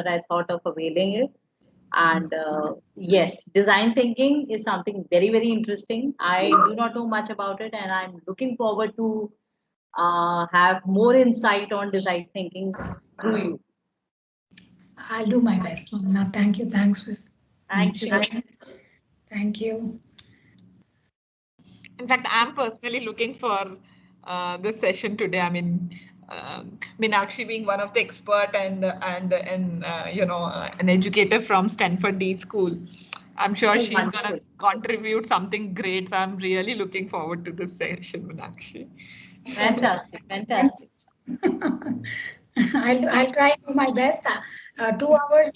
semester, I thought of availing it. And yes, design thinking is something very, very interesting. I do not know much about it, and I'm looking forward to have more insight on design thinking through you. I'll do my best, Vandana. Thank you. Thanks for Thank you. sharing. Thank you. In fact, I'm personally looking for this session today. I mean, Meenakshi being one of the expert and an educator from Stanford D School, I'm sure she's going to contribute something great. So I'm really looking forward to this session, Meenakshi. Fantastic, fantastic. I'll try to do my best. 2 hours,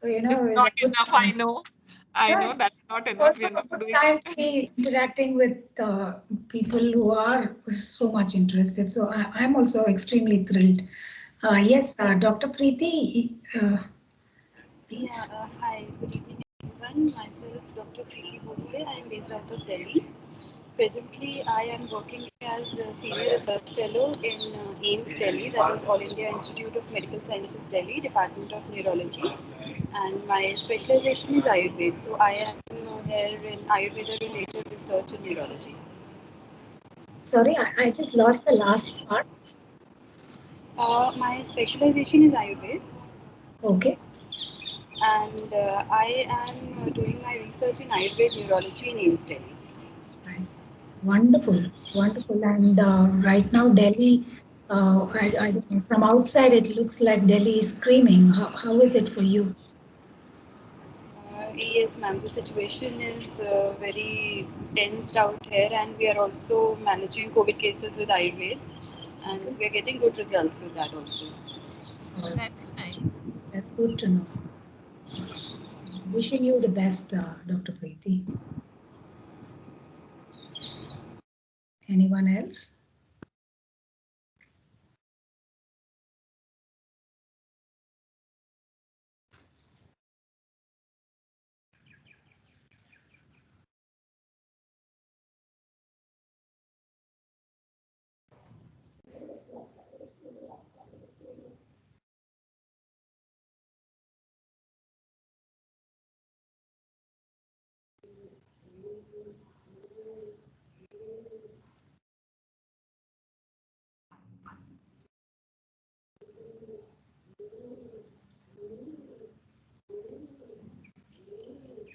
It's not enough, I know. I know that's not enough. We are not doing time to be interacting with people who are so much interested. So I'm also extremely thrilled. Yes, Dr. Preeti, please. Hi, good evening everyone. Myself, Dr. Preeti Bhosle. I am based out of Delhi. Presently, I am working as a senior research fellow in AIIMS Delhi, that is All India Institute of Medical Sciences Delhi, Department of Neurology. And my specialization is Ayurveda. So I am here in Ayurveda related research in neurology. Sorry, I just lost the last part. My specialization is Ayurveda. Okay. And I am doing my research in Ayurveda neurology in AIIMS Delhi. Nice. Wonderful, wonderful. And right now, Delhi, I don't know, from outside, it looks like Delhi is screaming. How is it for you? Yes, ma'am. The situation is very tensed out here, and we are also managing COVID cases with Ayurveda, and we are getting good results with that also. That's nice. That's good to know. Wishing you the best, Dr. Preeti. Anyone else?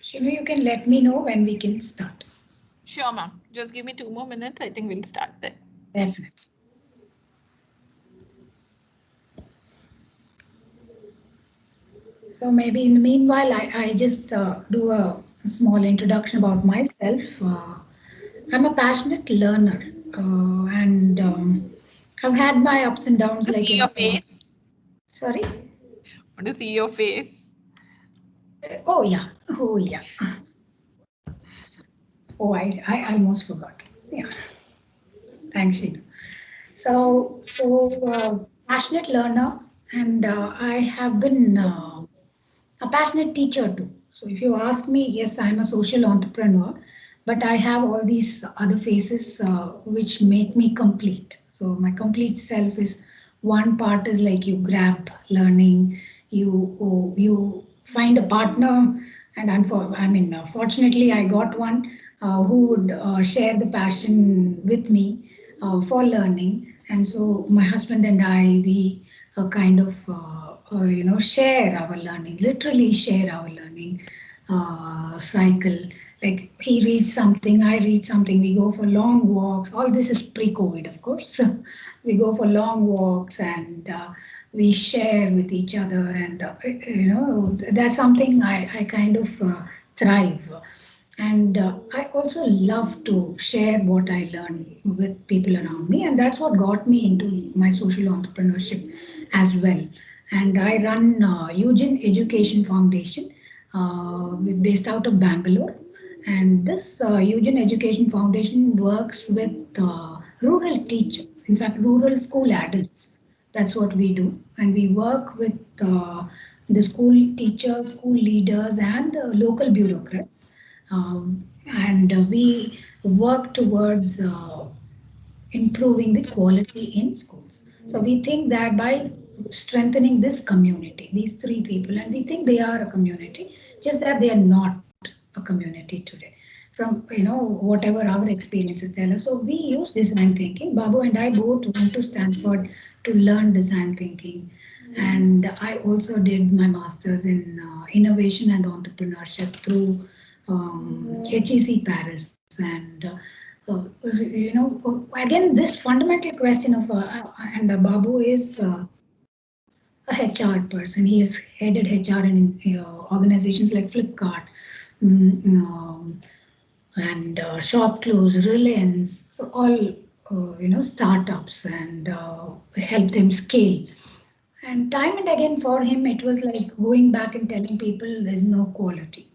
Shinu, you can let me know when we can start. Sure, ma'am. Just give me 2 more minutes. I think we'll start there. Definitely. So maybe in the meanwhile, I just do a small introduction about myself. I'm a passionate learner, and I've had my ups and downs. To Like see your face. Sorry. Want to see your face? Oh yeah. Oh yeah. Oh, I almost forgot. Yeah. Thanks, Sheena. So passionate learner, and I have been a passionate teacher too. So if you ask me, yes, I'm a social entrepreneur, but I have all these other faces which make me complete. So my complete self is one part is like you grab learning, you find a partner, and fortunately, I got one who would share the passion with me for learning. And so my husband and I, we kind of share our learning, literally share our learning cycle. Like he reads something, I read something, we go for long walks. All this is pre-COVID, of course. We go for long walks, and we share with each other, and that's something I kind of thrive. And I also love to share what I learn with people around me, and that's what got me into my social entrepreneurship as well. And I run Eugene Education Foundation, based out of Bangalore. And this Eugene Education Foundation works with rural teachers, in fact, rural school adults. That's what we do. And we work with the school teachers, school leaders, and the local bureaucrats. And we work towards improving the quality in schools. So we think that by strengthening this community, these three people, and we think they are a community, just that they are not a community today. From whatever our experiences tell us. So we use design thinking. Babu and I both went to Stanford to learn design thinking, and I also did my master's in innovation and entrepreneurship through HEC Paris. And again, this fundamental question of and Babu is a HR person. He has headed HR in organizations like Flipkart, and ShopClose, Reliance. So all startups, and help them scale. And time and again for him, it was like going back and telling people there's no quality,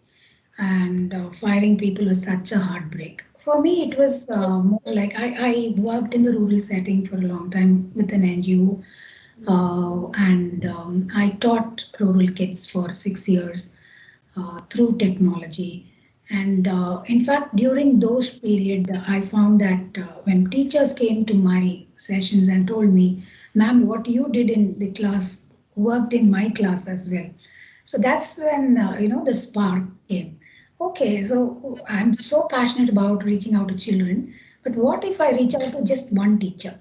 and firing people was such a heartbreak. For me, it was more like I worked in the rural setting for a long time with an NGO, and I taught rural kids for 6 years through technology. And in fact, during those period, I found that when teachers came to my sessions and told me, "Ma'am, what you did in the class worked in my class as well." So that's when the spark came. Okay, so I'm so passionate about reaching out to children, but what if I reach out to just one teacher?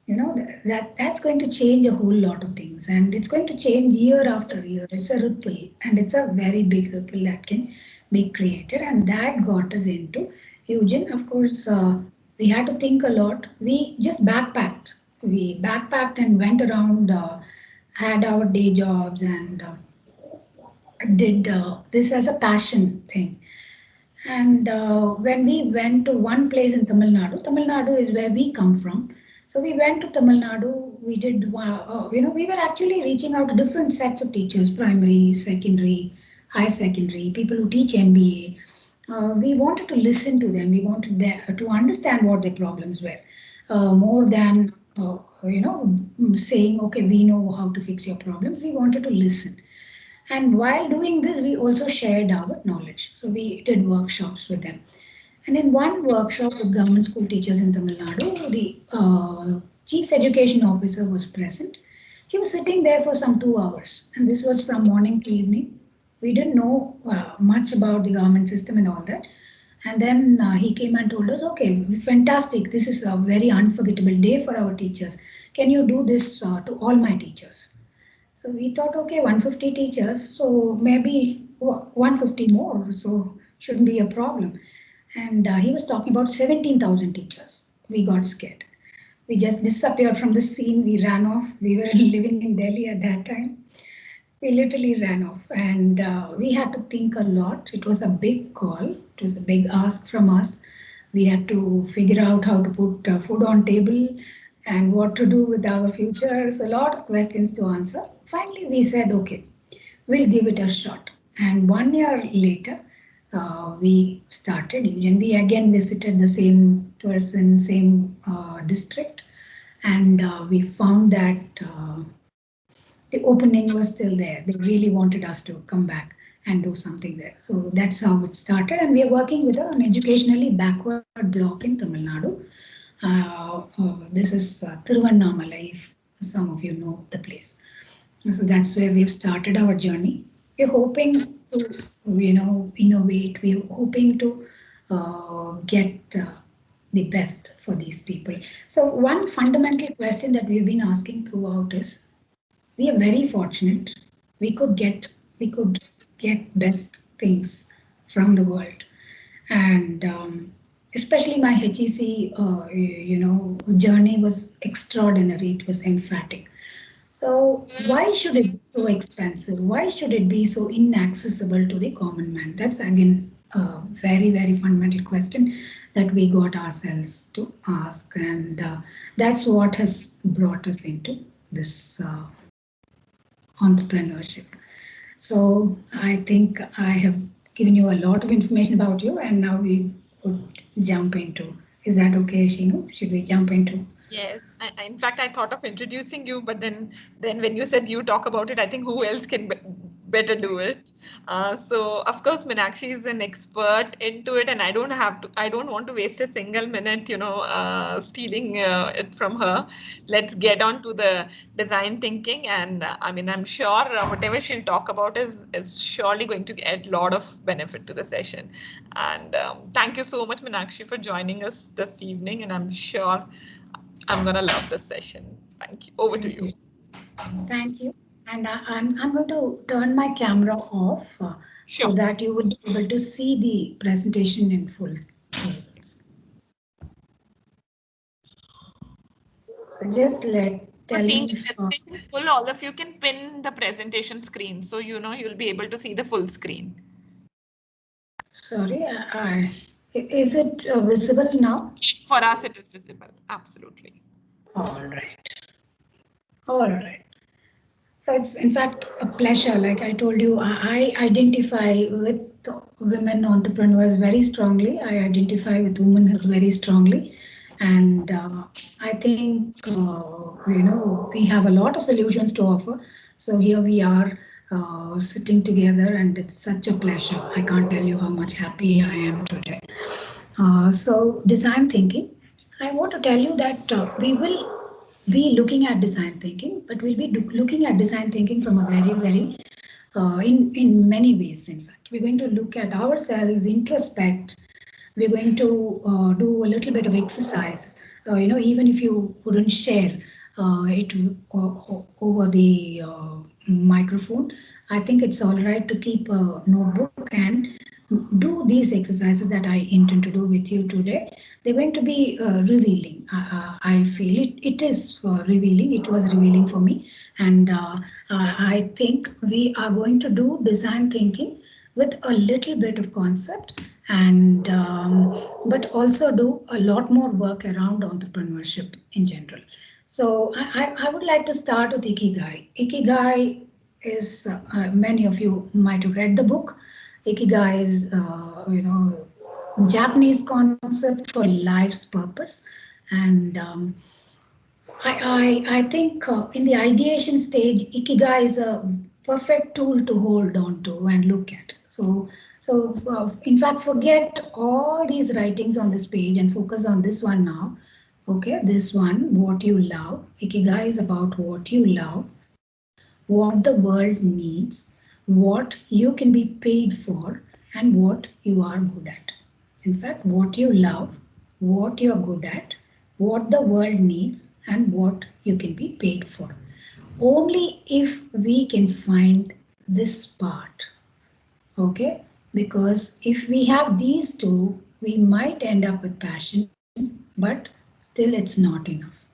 That's going to change a whole lot of things, and it's going to change year after year. It's a ripple, and it's a very big ripple that can be created, and that got us into Eugen. Of course, we had to think a lot. We backpacked and went around, had our day jobs, and did this as a passion thing. And when we went to one place in Tamil Nadu is where we come from. So we went to Tamil Nadu. We did, we were actually reaching out to different sets of teachers: primary, secondary, high secondary, people who teach MBA. We wanted to listen to them. We wanted to understand what their problems were, more than saying, "Okay, we know how to fix your problems." We wanted to listen. And while doing this, we also shared our knowledge. So we did workshops with them. And in one workshop with government school teachers in Tamil Nadu, the chief education officer was present. He was sitting there for some 2 hours, and this was from morning to evening. We didn't know much about the government system and all that. And then he came and told us, "Okay, fantastic. This is a very unforgettable day for our teachers. Can you do this to all my teachers?" So we thought, okay, 150 teachers, so maybe 150 more, so shouldn't be a problem. And he was talking about 17,000 teachers. We got scared. We just disappeared from the scene. We ran off. We were living in Delhi at that time. We literally ran off, and we had to think a lot. It was a big call. It was a big ask from us. We had to figure out how to put food on table and what to do with our future. So a lot of questions to answer. Finally, we said, okay, we'll give it a shot. And 1 year later, we started Eugen. We again visited the same person, same district, and we found that the opening was still there. They really wanted us to come back and do something there. So that's how it started. And we are working with an educationally backward block in Tamil Nadu. This is Thiruvannamalai, if some of you know the place. So that's where we've started our journey. We're hoping to, innovate. We're hoping to get the best for these people. So one fundamental question that we've been asking throughout is, we are very fortunate. We could get best things from the world, and especially my HEC, journey was extraordinary. It was emphatic. So why should it be so expensive? Why should it be so inaccessible to the common man? That's again a very, very fundamental question that we got ourselves to ask, and that's what has brought us into this entrepreneurship. So I think I have given you a lot of information about you, and now we would jump into. Is that okay, Shinu? Should we jump into? Yes. In fact, I thought of introducing you, but then when you said you talk about it, I think who else can better do it. So of course, Meenakshi is an expert into it, and I don't want to waste a single minute, stealing it from her. Let's get on to the design thinking, and I'm sure whatever she'll talk about is surely going to get a lot of benefit to the session. And thank you so much, Meenakshi, for joining us this evening, and I'm sure I'm gonna love this session. Thank you. Over to you. Thank you. And I'm going to turn my camera off Sure. so that you would be able to see the presentation in full. So just tell Seeing me the if, presentation full, all of you can pin the presentation screen, so you'll be able to see the full screen. sorry, is it visible now? For us, it is visible. Absolutely. All right. All right. So it's in fact a pleasure. Like I told you, I identify with women entrepreneurs very strongly. I identify with women very strongly. And I think, we have a lot of solutions to offer. So here we are sitting together, and it's such a pleasure. I can't tell you how much happy I am today. So design thinking. I want to tell you that we will be looking at design thinking, but we'll be looking at design thinking from a very, in many ways. In fact, we're going to look at ourselves, introspect. We're going to do a little bit of exercise. Even if you wouldn't share it over the microphone, I think it's all right to keep a notebook and do these exercises that I intend to do with you today. They're going to be revealing. I feel it is revealing. It was revealing for me. And I think we are going to do design thinking with a little bit of concept, and but also do a lot more work around entrepreneurship in general. So I would like to start with Ikigai. Ikigai is, many of you might have read the book. Ikigai is, Japanese concept for life's purpose. And I think in the ideation stage, Ikigai is a perfect tool to hold on to and look at. So in fact, forget all these writings on this page and focus on this one now. Okay, this one, what you love. Ikigai is about what you love, what the world needs, what you can be paid for, and what you are good at. In fact, what you love, what you're good at, what the world needs, and what you can be paid for. Only if we can find this part, okay? Because if we have these two, we might end up with passion, but still it's not enough.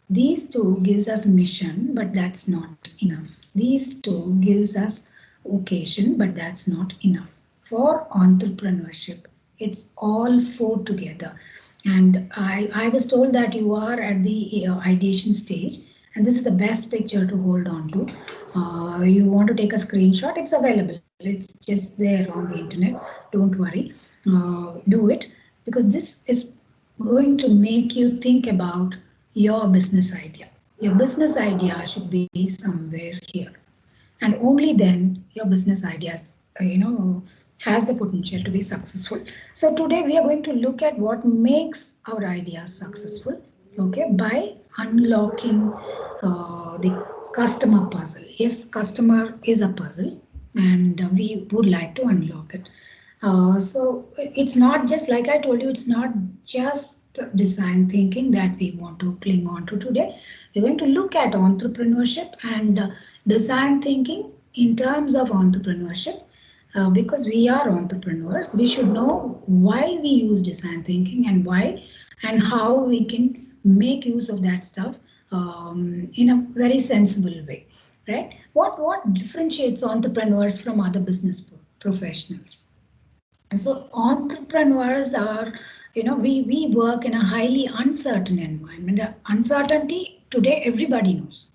These two gives us mission, but that's not enough. These two gives us vocation, but that's not enough. For entrepreneurship, it's all four together. And I was told that you are at the ideation stage, and this is the best picture to hold on to. You want to take a screenshot, it's available. It's just there on the internet. Don't worry. Do it, because this is going to make you think about your business idea. Your business idea should be somewhere here, and only then your business ideas, has the potential to be successful. So today we are going to look at what makes our ideas successful, okay, by unlocking the customer puzzle. Yes, customer is a puzzle, and we would like to unlock it. So it's not just, like I told you, it's not just design thinking that we want to cling on to today. We're going to look at entrepreneurship and design thinking in terms of entrepreneurship. Because we are entrepreneurs, we should know why we use design thinking and why and how we can make use of that stuff in a very sensible way, right? What differentiates entrepreneurs from other business professionals? So entrepreneurs are, we work in a highly uncertain environment. Uncertainty today, everybody knows.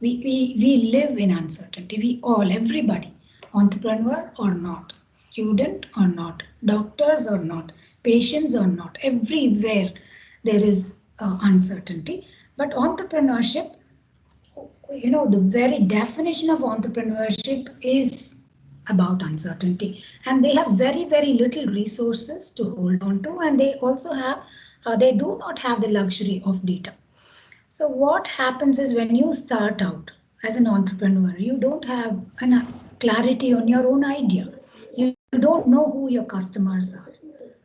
We live in uncertainty. We all, everybody, entrepreneur or not, student or not, doctors or not, patients or not, everywhere there is uncertainty. But entrepreneurship, the very definition of entrepreneurship is about uncertainty, and they have very, very little resources to hold on to, and they also have, they do not have the luxury of data. So what happens is when you start out as an entrepreneur, you don't have clarity on your own idea. You don't know who your customers are.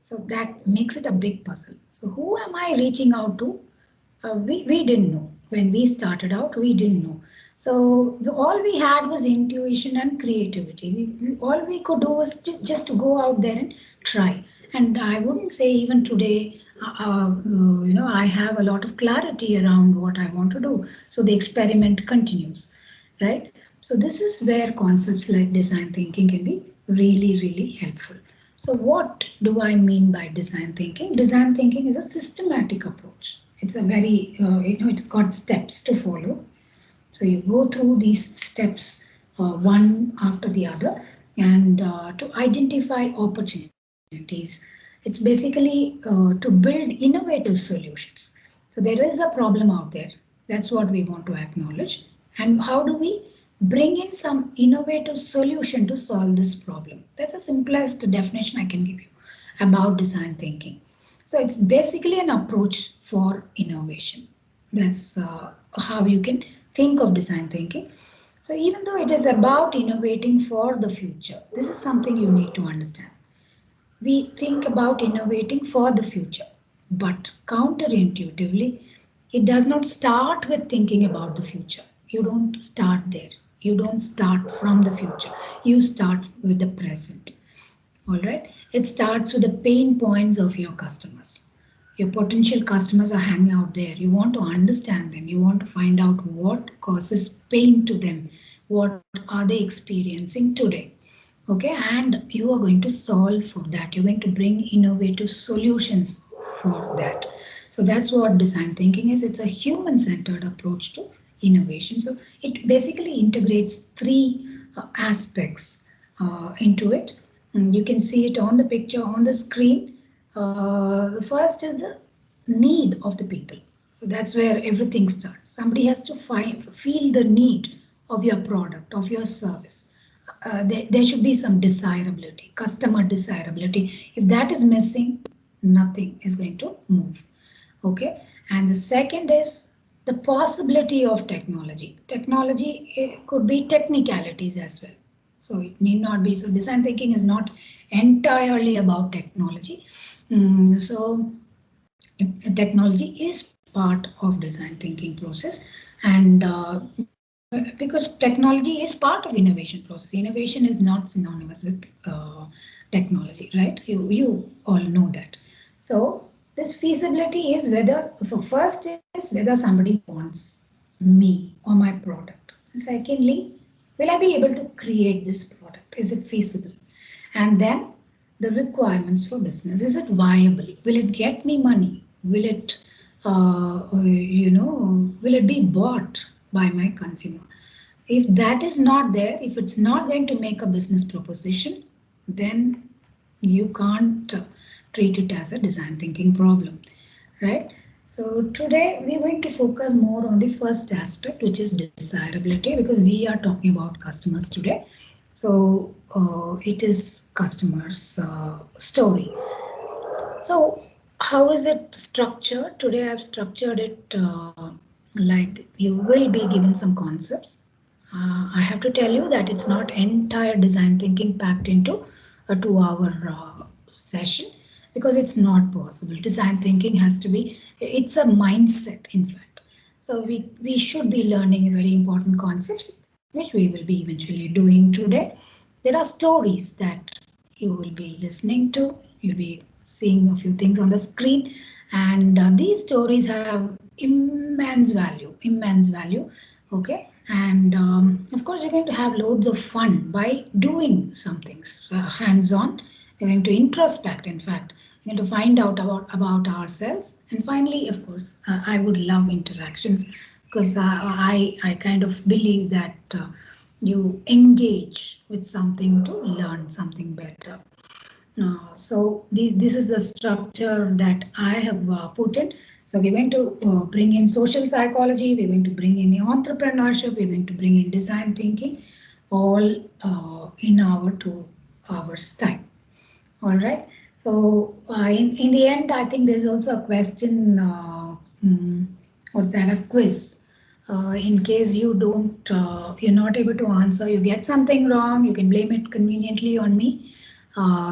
So that makes it a big puzzle. So who am I reaching out to? We didn't know. When we started out, we didn't know. So all we had was intuition and creativity. All we could do was just to go out there and try. And I wouldn't say even today, I have a lot of clarity around what I want to do. So the experiment continues, right? So this is where concepts like design thinking can be really, really helpful. So what do I mean by design thinking? Design thinking is a systematic approach. It's a very, it's got steps to follow. So you go through these steps one after the other, and to identify opportunities. It's basically to build innovative solutions. So there is a problem out there. That's what we want to acknowledge. And how do we bring in some innovative solution to solve this problem? That's the simplest definition I can give you about design thinking. So it's basically an approach for innovation. That's how you can think of design thinking. So even though it is about innovating for the future, this is something you need to understand. We think about innovating for the future, but counterintuitively, it does not start with thinking about the future. You don't start there. You don't start from the future. You start with the present. All right. It starts with the pain points of your customers. Your potential customers are hanging out there. You want to understand them. You want to find out what causes pain to them. What are they experiencing today? Okay, and you are going to solve for that. You're going to bring innovative solutions for that. So that's what design thinking is. It's a human-centered approach to innovation. So it basically integrates three aspects into it. And you can see it on the picture on the screen. The first is the need of the people. So that's where everything starts. Somebody has to feel the need of your product, of your service. There should be some desirability, customer desirability. If that is missing, nothing is going to move. Okay. And the second is the possibility of technology. Technology, it could be technicalities as well. So it need not be. So design thinking is not entirely about technology. So technology is part of design thinking process, and because technology is part of innovation process. Innovation is not synonymous with technology, right? You all know that. So this feasibility is whether, so first is whether somebody wants me or my product. Secondly, will I be able to create this product? Is it feasible? And then the requirements for business. Is it viable? Will it get me money? Will it, will it be bought by my consumer? If that is not there, if it's not going to make a business proposition, then you can't treat it as a design thinking problem, right? So today we're going to focus more on the first aspect, which is desirability, because we are talking about customers today. So it is customers' story. So how is it structured? Today I've structured it like you will be given some concepts. I have to tell you that it's not entire design thinking packed into a 2-hour session, because it's not possible. Design thinking has to be, it's a mindset, in fact. So we should be learning very important concepts, which we will be eventually doing today. There are stories that you will be listening to. You'll be seeing a few things on the screen, and these stories have immense value, okay? And of course, we're going to have loads of fun by doing some things hands-on. We're going to introspect, in fact. We're going to find out about ourselves. And finally, of course, I would love interactions, because I kind of believe that you engage with something to learn something better. So this is the structure that I have put in. So we're going to bring in social psychology, we're going to bring in entrepreneurship, we're going to bring in design thinking. all in our 2 hours time. All right. So in the end, I think there's also a question, what's that, a quiz. In case you don't, you're not able to answer, you get something wrong, you can blame it conveniently on me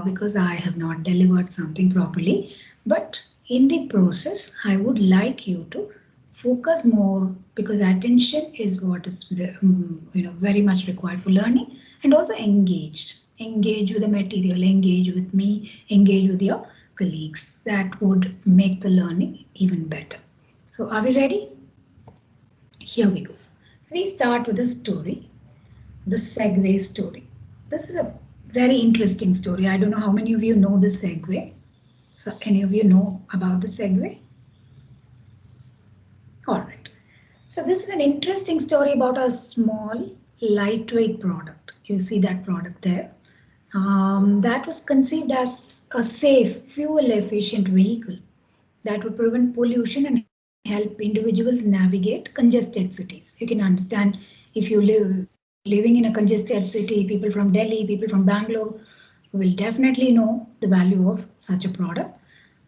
because I have not delivered something properly. But in the process, I would like you to focus more, because attention is what is very much required for learning, and also engage with the material, engage with me, engage with your colleagues. That would make the learning even better. So are we ready? Here we go. We start with a story, the Segway story. This is a very interesting story. I don't know how many of you know the Segway. So any of you know about the Segway? All right. So this is an interesting story about a small, lightweight product. You see that product there. That was conceived as a safe, fuel-efficient vehicle that would prevent pollution and help individuals navigate congested cities. You can understand, if you living in a congested city, people from Delhi, people from Bangalore will definitely know the value of such a product.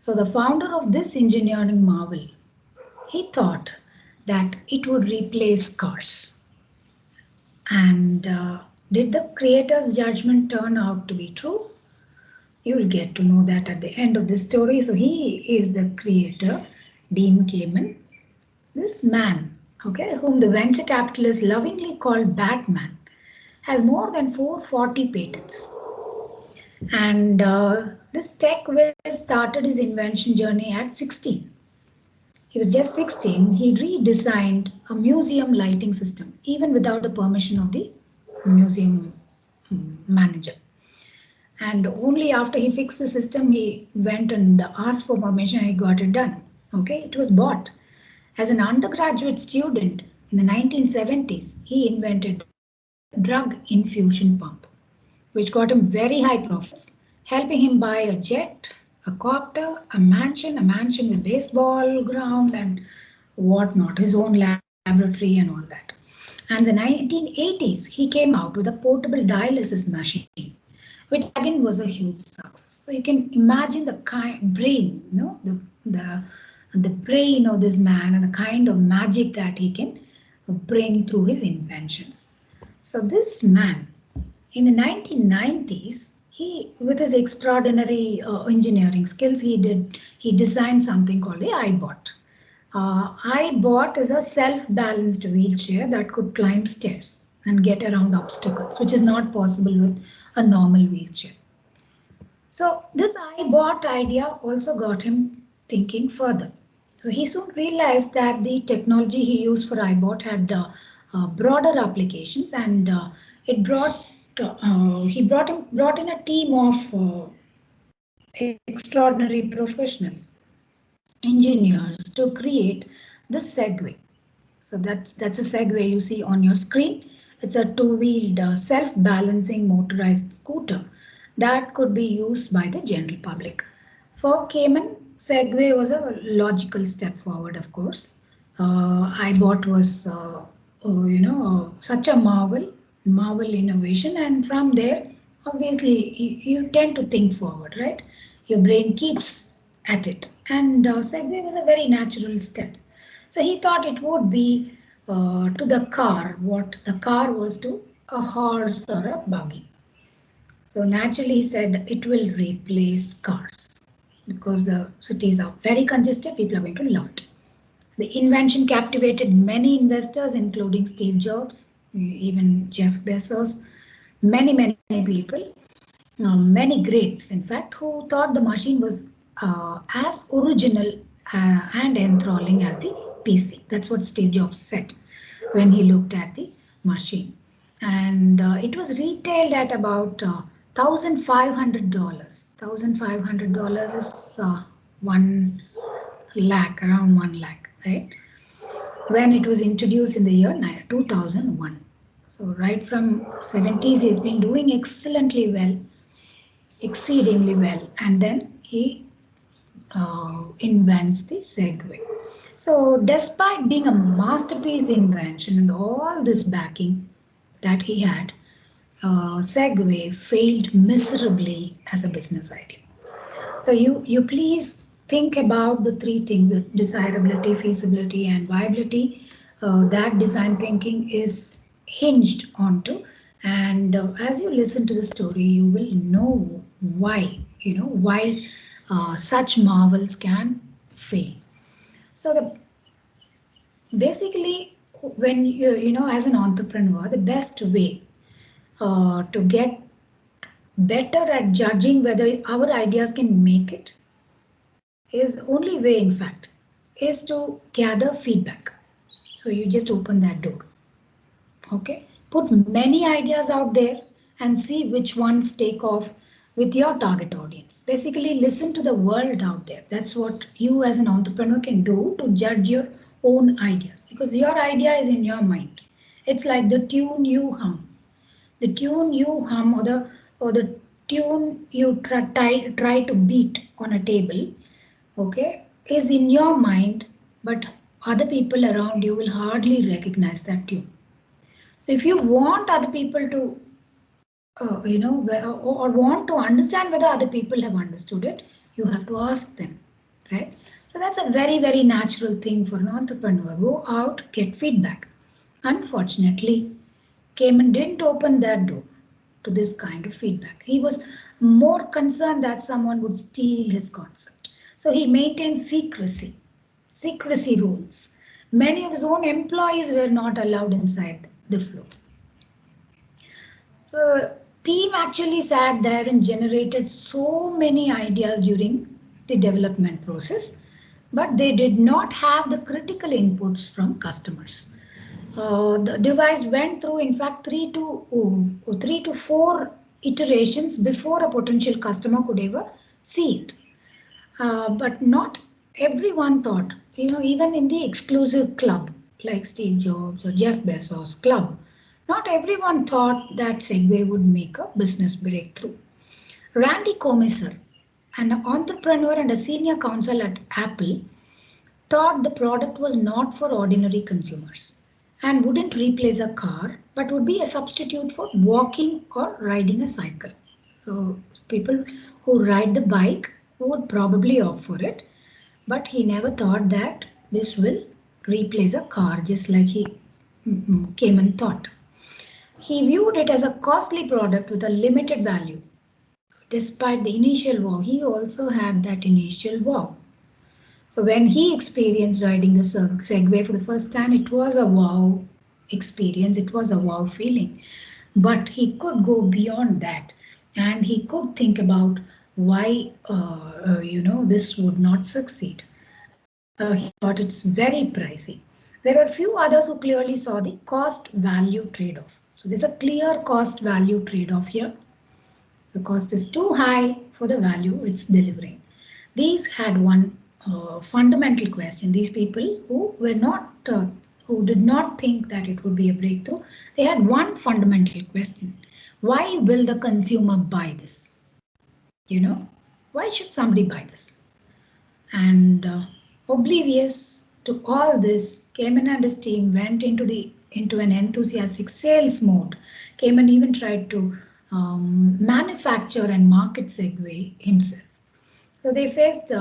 So the founder of this engineering marvel, he thought that it would replace cars. And did the creator's judgment turn out to be true? You will get to know that at the end of the story. So he is the creator, Dean Kamen. This man, okay, whom the venture capitalists lovingly called Batman, has more than 440 patents. And this tech whiz started his invention journey at 16. He was just 16. He redesigned a museum lighting system, even without the permission of the museum manager. And only after he fixed the system, he went and asked for permission and he got it done. Okay, it was bought. As an undergraduate student in the 1970s, he invented the drug infusion pump, which got him very high profits, helping him buy a jet, a copter, a mansion with baseball ground and whatnot, his own laboratory and all that. And in the 1980s, he came out with a portable dialysis machine, which again was a huge success. So you can imagine the brain, the brain of this man and the kind of magic that he can bring through his inventions. So this man, in the 1990s, he, with his extraordinary engineering skills, he designed something called the iBot. iBot is a self-balanced wheelchair that could climb stairs and get around obstacles, which is not possible with a normal wheelchair. So this iBot idea also got him thinking further. So he soon realized that the technology he used for iBot had broader applications, and he brought in a team of extraordinary professionals, engineers, to create the Segway. So that's a Segway you see on your screen. It's a two-wheeled self-balancing motorized scooter that could be used by the general public. For Kamen, Segway was a logical step forward, of course. iBot was, such a marvel innovation, and from there, obviously, you tend to think forward, right? Your brain keeps at it, and Segway was a very natural step. So he thought it would be to the car what the car was to a horse or a buggy. So naturally he said it will replace cars because the cities are very congested, people are going to love it. The invention captivated many investors, including Steve Jobs, even Jeff Bezos, many people, many greats, in fact, who thought the machine was as original and enthralling as the PC. That's what Steve Jobs said when he looked at the machine. And it was retailed at about $1,500. $1,500 is 1 lakh, around 1 lakh, right? When it was introduced in the year 2001. So right from 70s, he's been doing excellently well, exceedingly well, and then he invents the Segway. So despite being a masterpiece invention and all this backing that he had, Segway failed miserably as a business idea. So you please think about the three things: the desirability, feasibility, and viability. That design thinking is hinged onto. And as you listen to the story, you will know why. You know why such marvels can fail. So the basically, when you as an entrepreneur, the best way to get better at judging whether our ideas can make it is only way, in fact, is to gather feedback. So you just open that door. Okay, put many ideas out there and see which ones take off with your target audience. Basically, listen to the world out there. That's what you as an entrepreneur can do to judge your own ideas, because your idea is in your mind. It's like the tune you hum. The tune you hum, or the tune you try to beat on a table, okay, is in your mind, but other people around you will hardly recognize that tune. So if you want other people to, or want to understand whether other people have understood it, you have to ask them, right? So that's a very, very natural thing for an entrepreneur. Go out, get feedback. Unfortunately, Cayman didn't open that door to this kind of feedback. He was more concerned that someone would steal his concept. So he maintained secrecy rules. Many of his own employees were not allowed inside the floor. So team actually sat there and generated so many ideas during the development process, but they did not have the critical inputs from customers. The device went through, in fact, three to four iterations before a potential customer could ever see it. But not everyone thought, even in the exclusive club like Steve Jobs or Jeff Bezos club, not everyone thought that Segway would make a business breakthrough. Randy Komisar, an entrepreneur and a senior counsel at Apple, thought the product was not for ordinary consumers and wouldn't replace a car, but would be a substitute for walking or riding a cycle. So people who ride the bike would probably opt for it, but he never thought that this will replace a car, just like he came and thought. He viewed it as a costly product with a limited value. Despite the initial wow, he also had that initial wow. When he experienced riding the Segway for the first time, it was a wow experience, it was a wow feeling. But he could go beyond that, and he could think about why this would not succeed. He thought it's very pricey. There are a few others who clearly saw the cost value trade-off. So there's a clear cost value trade-off here. The cost is too high for the value it's delivering. These had one fundamental question. These people who were not, who did not think that it would be a breakthrough, they had one fundamental question: why will the consumer buy this? Why should somebody buy this? And oblivious to all this, Cayman and his team went into an enthusiastic sales mode. Cayman even tried to manufacture and market Segway himself. So they faced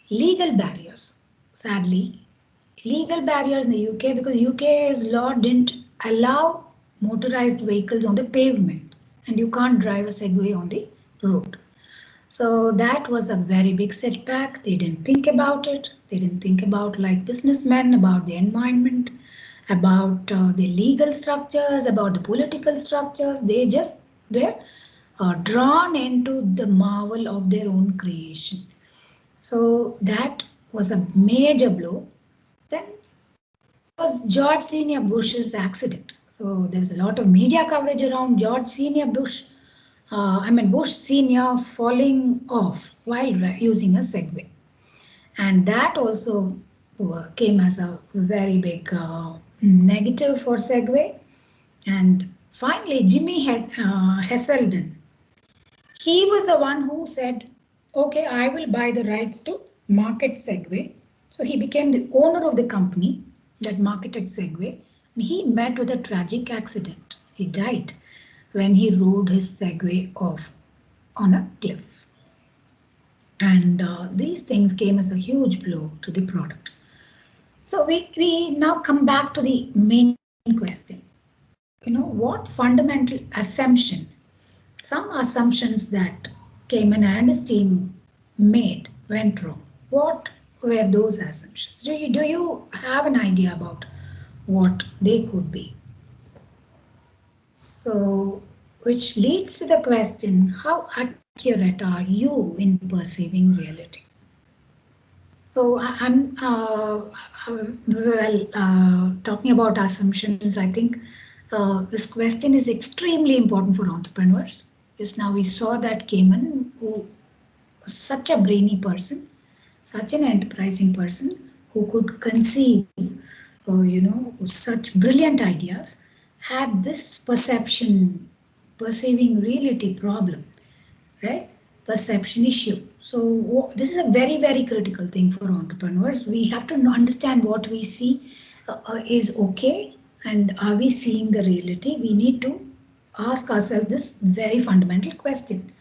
legal barriers. Sadly, legal barriers in the UK, because UK's law didn't allow motorized vehicles on the pavement, and you can't drive a Segway on the road. So that was a very big setback. They didn't think about it. They didn't think about, like businessmen, about the environment, about the legal structures, about the political structures. They just were drawn into the marvel of their own creation. So that was a major blow. Then was George Senior Bush's accident. So there was a lot of media coverage around George Senior Bush. Bush Senior falling off while using a Segway, and that also came as a very big negative for Segway. And finally, Jimmy Heselden, he was the one who said, "Okay, I will buy the rights to market Segway." So he became the owner of the company that marketed Segway, and he met with a tragic accident. He died. when he rode his Segway off on a cliff. And these things came as a huge blow to the product. So we now come back to the main question. What fundamental assumption, some assumptions that Cayman and his team made went wrong. What were those assumptions? Do you have an idea about what they could be? So, which leads to the question, how accurate are you in perceiving reality? So I'm talking about assumptions. I think this question is extremely important for entrepreneurs. Because now we saw that Cayman, who was such a brainy person, such an enterprising person, who could conceive, such brilliant ideas, had this perceiving reality problem, right? Perception issue. So this is a very, very critical thing for entrepreneurs. We have to understand what we see is okay, and are we seeing the reality? We need to ask ourselves this very fundamental question.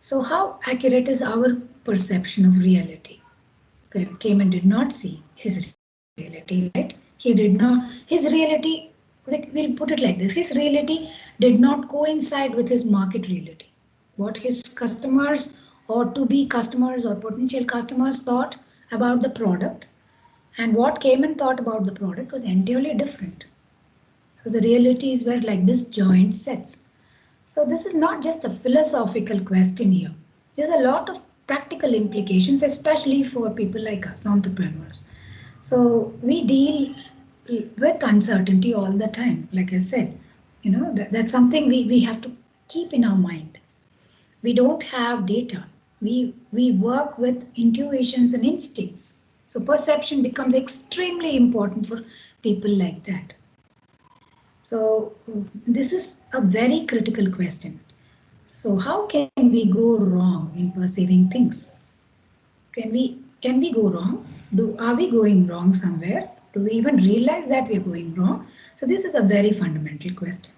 So how accurate is our perception of reality? Cayman did not see his reality, right? He did not, his reality, we'll put it like this, his reality did not coincide with his market reality. What his customers or to-be customers or potential customers thought about the product and what Cayman thought about the product was entirely different. So the realities were like disjoint sets. So this is not just a philosophical question here. There's a lot of practical implications, especially for people like us, entrepreneurs. So we deal with uncertainty all the time. Like I said, that's something we have to keep in our mind. We don't have data. We work with intuitions and instincts. So perception becomes extremely important for people like that. So this is a very critical question. So how can we go wrong in perceiving things? Can we go wrong? Are we going wrong somewhere? Do we even realize that we are going wrong? So this is a very fundamental question.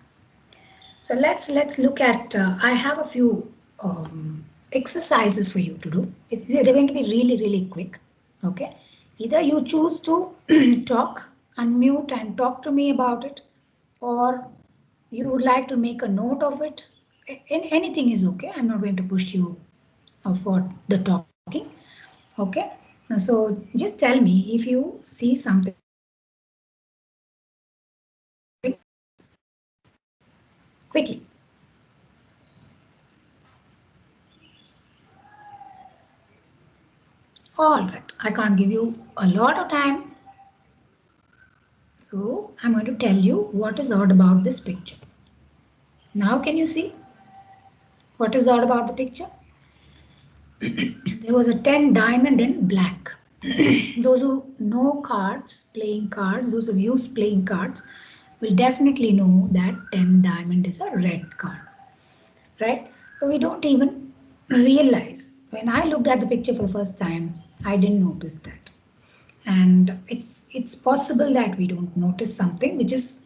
So let's look at. I have a few exercises for you to do. They're going to be really, really quick. Okay. Either you choose to talk, unmute, and talk to me about it, or you would like to make a note of it. Anything is okay. I'm not going to push you for the talking. Okay. So just tell me if you see something quickly. All right, I can't give you a lot of time. So I'm going to tell you what is odd about this picture. Now can you see what is odd about the picture? There was a 10 diamond in black. Those who know cards, playing cards, those who use playing cards will definitely know that 10 diamond is a red card, right? So we don't even realize. When I looked at the picture for the first time, I didn't notice that. And it's possible that we don't notice something which is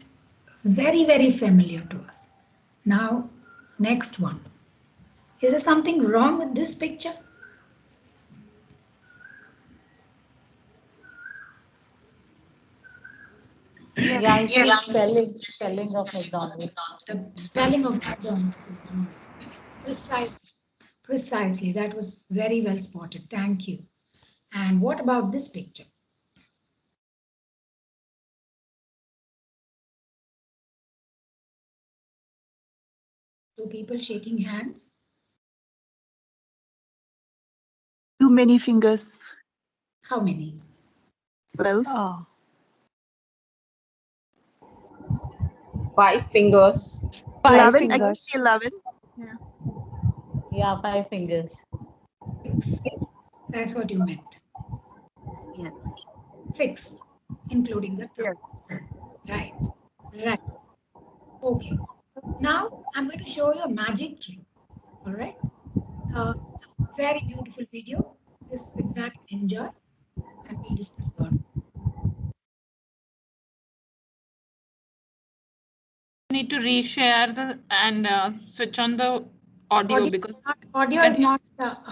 very, very familiar to us. Now, next one. Is there something wrong with this picture? Yeah, I see spelling of McDonald's. The spelling of McDonald's is wrong. Precisely. That was very well spotted. Thank you. And what about this picture? Two people shaking hands. Too many fingers. How many? 12. 5 fingers. 11. I can fingers. see 11. Yeah, 5 fingers. 6. That's what you meant. Yeah. 6, including the thumb. Right. Right. Okay. So now I'm going to show you a magic trick. All right. It's a very beautiful video. Just sit back and enjoy, and we'll discuss about it. need to reshare the and switch on the audio because audio is not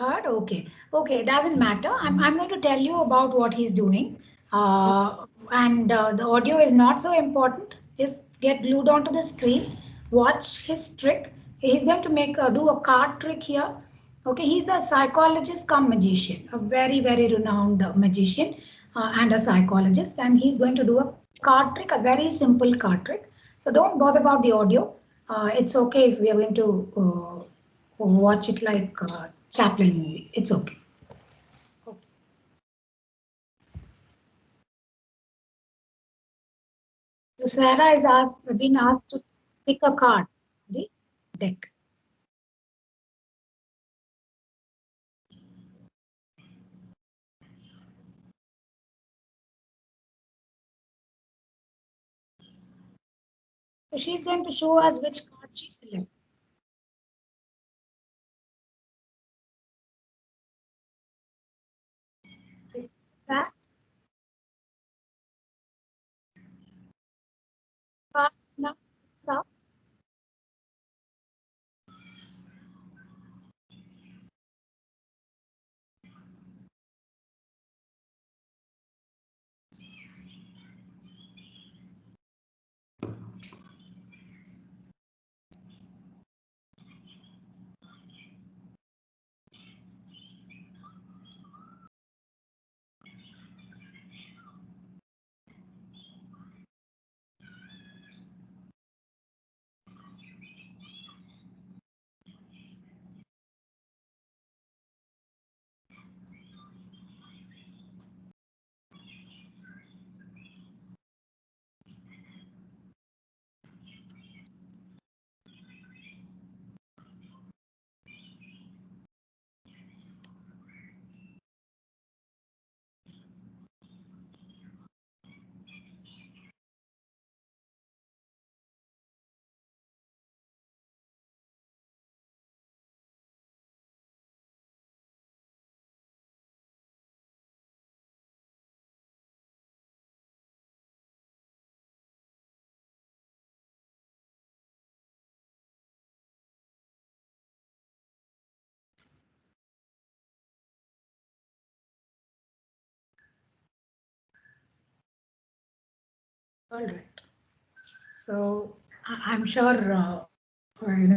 heard. Okay, okay, it doesn't matter. I'm going to tell you about what he's doing, and the audio is not so important. Just get glued onto the screen. Watch his trick. He's going to make do a card trick here. Okay, he's a psychologist come magician, a very renowned magician and a psychologist, and he's going to do a card trick, a very simple card trick. So don't bother about the audio. It's okay if we are going to watch it like Chaplin movie. It's okay. Oops. So Sarah is been asked to pick a card, the deck. So she's going to show us which card she selects. That card now it's up. All right. So I'm sure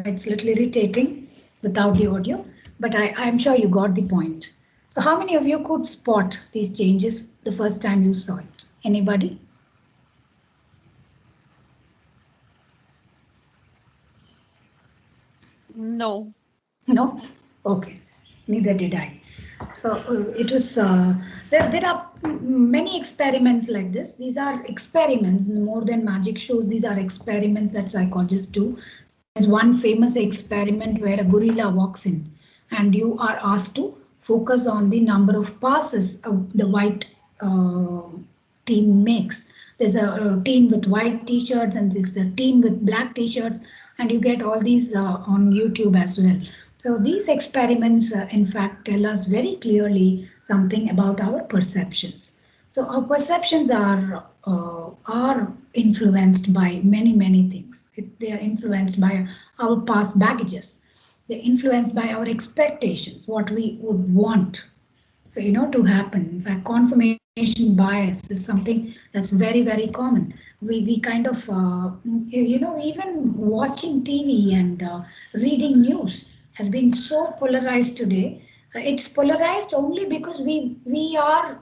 it's a little irritating without the audio, but I'm sure you got the point. So how many of you could spot these changes the first time you saw it? Anybody? No. No? Okay. Neither did I. So it was, there are many experiments like this. These are experiments more than magic shows. These are experiments that psychologists do. There's one famous experiment where a gorilla walks in and you are asked to focus on the number of passes the white team makes. There's a team with white t-shirts and there's the team with black t-shirts, and you get all these on YouTube as well. So these experiments in fact tell us very clearly something about our perceptions. So our perceptions are influenced by many things. They are influenced by our past baggages. They're influenced by our expectations, what we would want to happen. In fact, confirmation bias is something that's very common. We kind of even watching TV and reading news has been so polarized today. It's polarized only because we are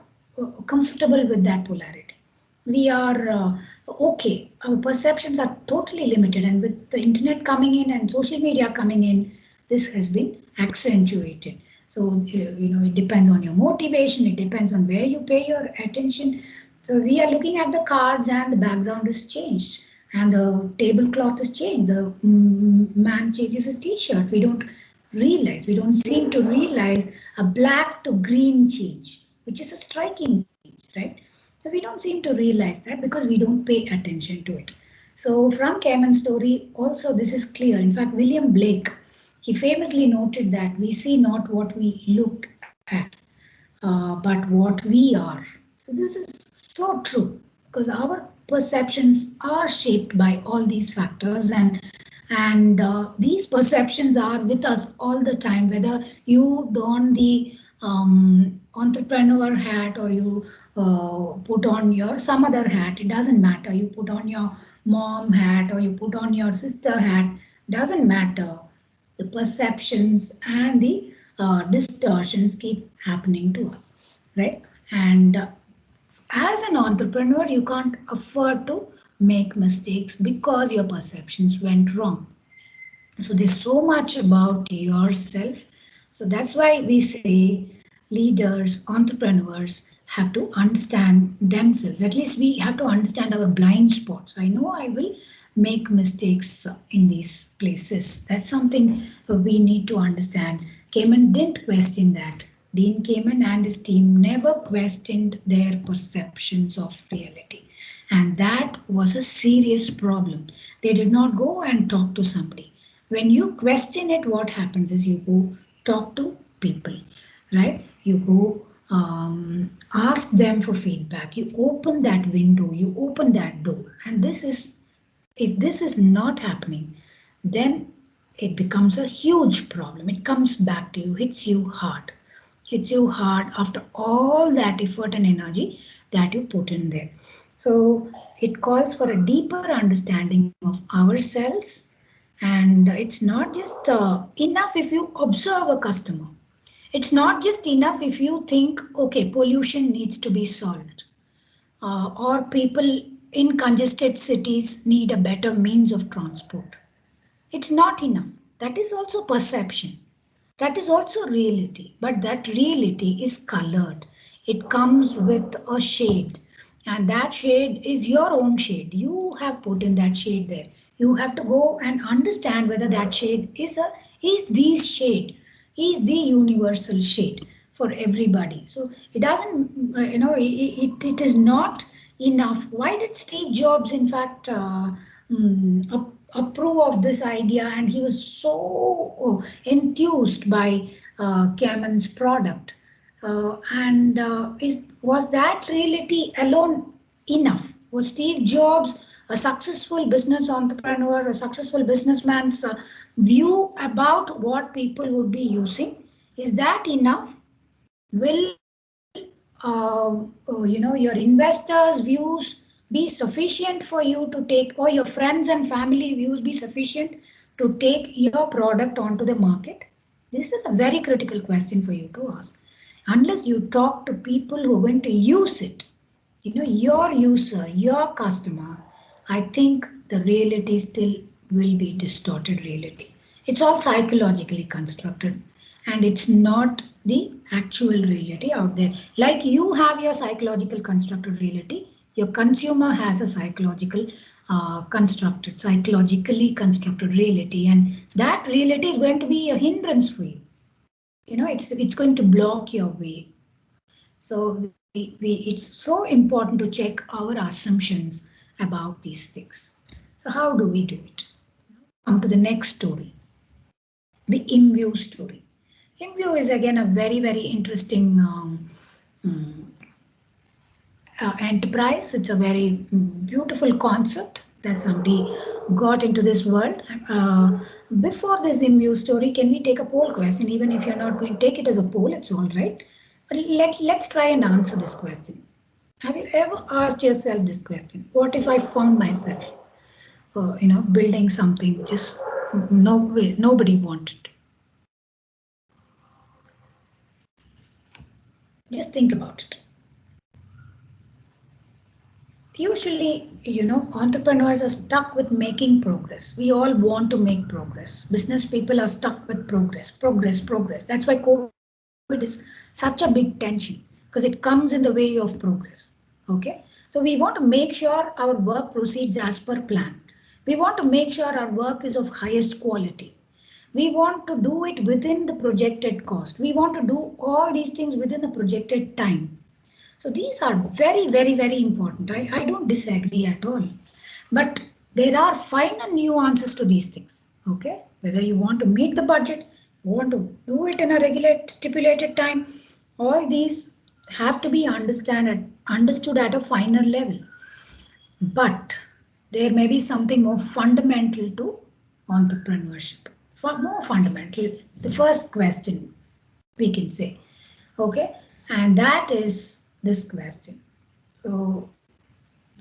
comfortable with that polarity. We are okay. Our perceptions are totally limited, and with the internet coming in and social media coming in, this has been accentuated. So, it depends on your motivation, it depends on where you pay your attention. So we are looking at the cards and the background is changed and the tablecloth is changed. The man changes his t-shirt. We don't seem to realize a black to green change, which is a striking change, right? So we don't seem to realize that because we don't pay attention to it. So from Cayman's story, also this is clear. In fact, William Blake, he famously noted that we see not what we look at, but what we are. So this is so true because our perceptions are shaped by all these factors, and these perceptions are with us all the time, whether you don the entrepreneur hat or you put on your some other hat. It doesn't matter. You put on your mom hat or you put on your sister hat, doesn't matter. The perceptions and the distortions keep happening to us, right? And as an entrepreneur, you can't afford to make mistakes because your perceptions went wrong. So there's so much about yourself. So that's why we say leaders, entrepreneurs have to understand themselves. At least we have to understand our blind spots. I know I will make mistakes in these places. That's something we need to understand. Cayman didn't question that. Dean Kamen and his team never questioned their perceptions of reality. And that was a serious problem. They did not go and talk to somebody. When you question it, what happens is you go talk to people, right? You go ask them for feedback. You open that window, you open that door. And this is, if this is not happening, then it becomes a huge problem. It comes back to you, hits you hard after all that effort and energy that you put in there. So it calls for a deeper understanding of ourselves, and it's not just enough if you observe a customer. It's not just enough if you think, okay, pollution needs to be solved, or people in congested cities need a better means of transport. It's not enough. That is also perception. That is also reality, but that reality is colored. It comes with a shade, and that shade is your own shade. You have put in that shade there. You have to go and understand whether that shade is the shade, is the universal shade for everybody. So it doesn't, it is not enough. Why did Steve Jobs, in fact, approve of this idea, and he was so enthused by Cayman's product? Was that reality alone enough? Was Steve Jobs, a successful business entrepreneur, a successful businessman's view about what people would be using? Is that enough? Will your investors' views be sufficient for you to take, or your friends and family views be sufficient to take your product onto the market? This is a very critical question for you to ask. Unless you talk to people who are going to use it, your user, your customer, I think the reality still will be distorted reality. It's all psychologically constructed, and it's not the actual reality out there. Like you have your psychological constructed reality, your consumer has a psychologically constructed reality, and that reality is going to be a hindrance for you. It's going to block your way. So it's so important to check our assumptions about these things. So how do we do it? Come to the next story, the InView story. InView is again a very, very interesting enterprise. It's a very beautiful concept that somebody got into this world. Before this InView story, can we take a poll question? Even if you're not going to take it as a poll, it's all right. But let's try and answer this question. Have you ever asked yourself this question? What if I found myself, building something just nobody wanted? Just think about it. Usually, entrepreneurs are stuck with making progress. We all want to make progress. Business people are stuck with progress. That's why COVID is such a big tension, because it comes in the way of progress. Okay, so we want to make sure our work proceeds as per plan. We want to make sure our work is of highest quality. We want to do it within the projected cost. We want to do all these things within the projected time. So these are very, very, very important. I don't disagree at all. But there are finer nuances to these things. Okay, whether you want to meet the budget, you want to do it in a regular stipulated time, all these have to be understood at a finer level. but there may be something more fundamental to entrepreneurship. More fundamental, the first question we can say, okay, and that is this question. So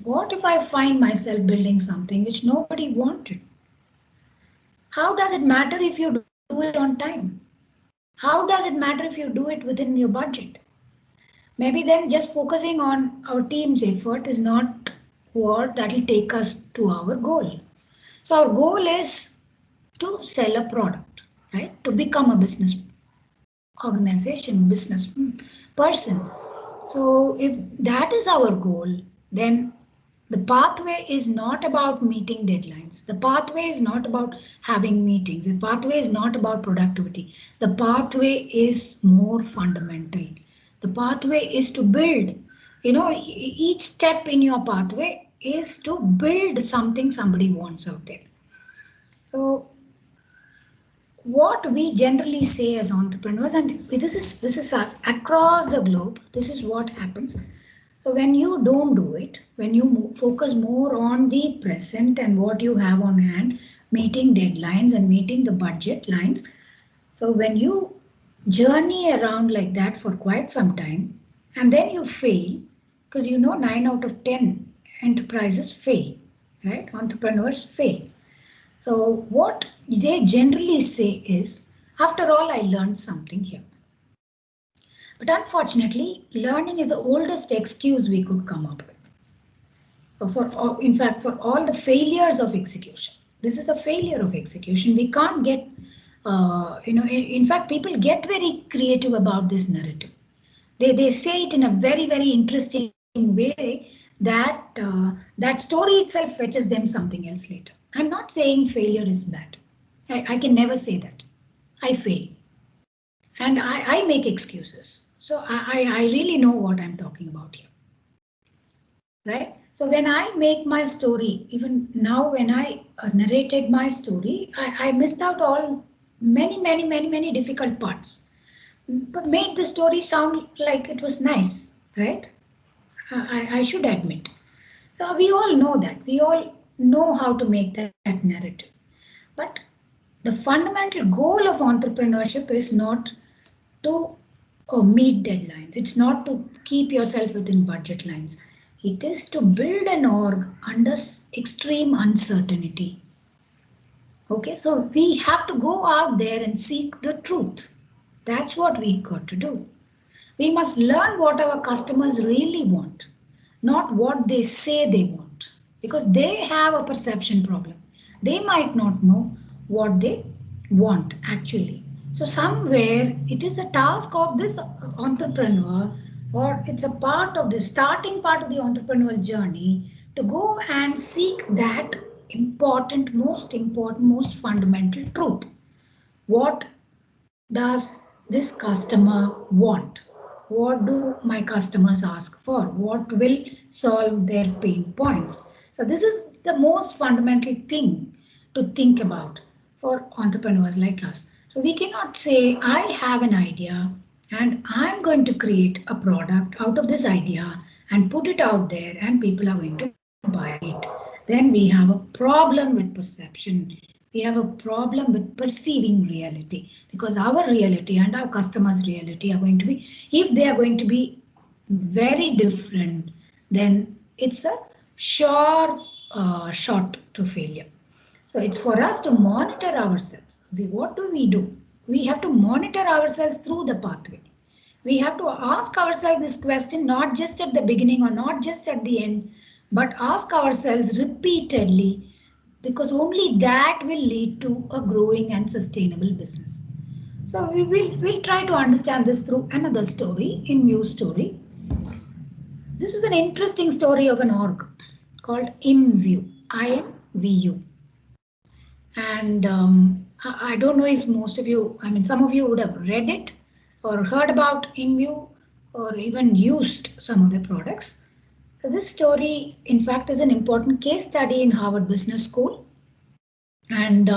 what if I find myself building something which nobody wanted? How does it matter if you do it on time? How does it matter if you do it within your budget? Maybe then just focusing on our team's effort is not what that will take us to our goal. So our goal is to sell a product, right? To become a business organization, business person. So if that is our goal, then the pathway is not about meeting deadlines. The pathway is not about having meetings. The pathway is not about productivity. The pathway is more fundamental. The pathway is to build. Each step in your pathway is to build something somebody wants out there. So what we generally say as entrepreneurs, and this is across the globe, this is what happens. So when you don't do it, when you focus more on the present and what you have on hand, meeting deadlines and meeting the budget lines, so when you journey around like that for quite some time and then you fail, because 9 out of 10 enterprises fail, right? Entrepreneurs fail. So what they generally say is, after all, I learned something here. But unfortunately, learning is the oldest excuse we could come up with. In fact, for all the failures of execution, this is a failure of execution. We can't get, in fact, people get very creative about this narrative. They say it in a very, very interesting way that that story itself fetches them something else later. I'm not saying failure is bad. I can never say that. I fail. And I make excuses. So I really know what I'm talking about here. Right? So when I make my story, even now when I narrated my story, I missed out all many difficult parts. But made the story sound like it was nice, right? I should admit. So we all know that. We all know how to make that narrative. But the fundamental goal of entrepreneurship is not to meet deadlines. It's not to keep yourself within budget lines. It is to build an org under extreme uncertainty. Okay, so we have to go out there and seek the truth. That's what we got to do. We must learn what our customers really want, not what they say they want, because they have a perception problem. They might not know what they want actually. So somewhere it is the task of this entrepreneur, or it's a part of the starting part of the entrepreneurial journey, to go and seek that important, most fundamental truth. What does this customer want? What do my customers ask for? What will solve their pain points? So this is the most fundamental thing to think about for entrepreneurs like us. So we cannot say, I have an idea and I'm going to create a product out of this idea and put it out there and people are going to buy it. Then we have a problem with perception. We have a problem with perceiving reality, because our reality and our customers' reality are going to be, if they are going to be very different, then it's a sure shot to failure. So it's for us to monitor ourselves. What do? We have to monitor ourselves through the pathway. We have to ask ourselves this question, not just at the beginning or not just at the end, but ask ourselves repeatedly, because only that will lead to a growing and sustainable business. So we'll try to understand this through another story, IMVU story. This is an interesting story of an org called IMVU, IMVU. And I don't know if most of you, some of you would have read it or heard about IMVU or even used some of their products. So this story, in fact, is an important case study in Harvard Business School. And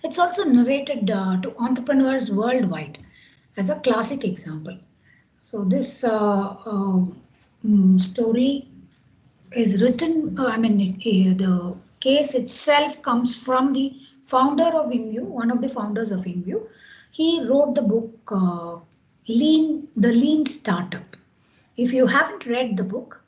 it's also narrated to entrepreneurs worldwide as a classic example. So this story is written, the case itself comes from the founder of IMVU, one of the founders of IMVU. He wrote the book The Lean Startup. If you haven't read the book,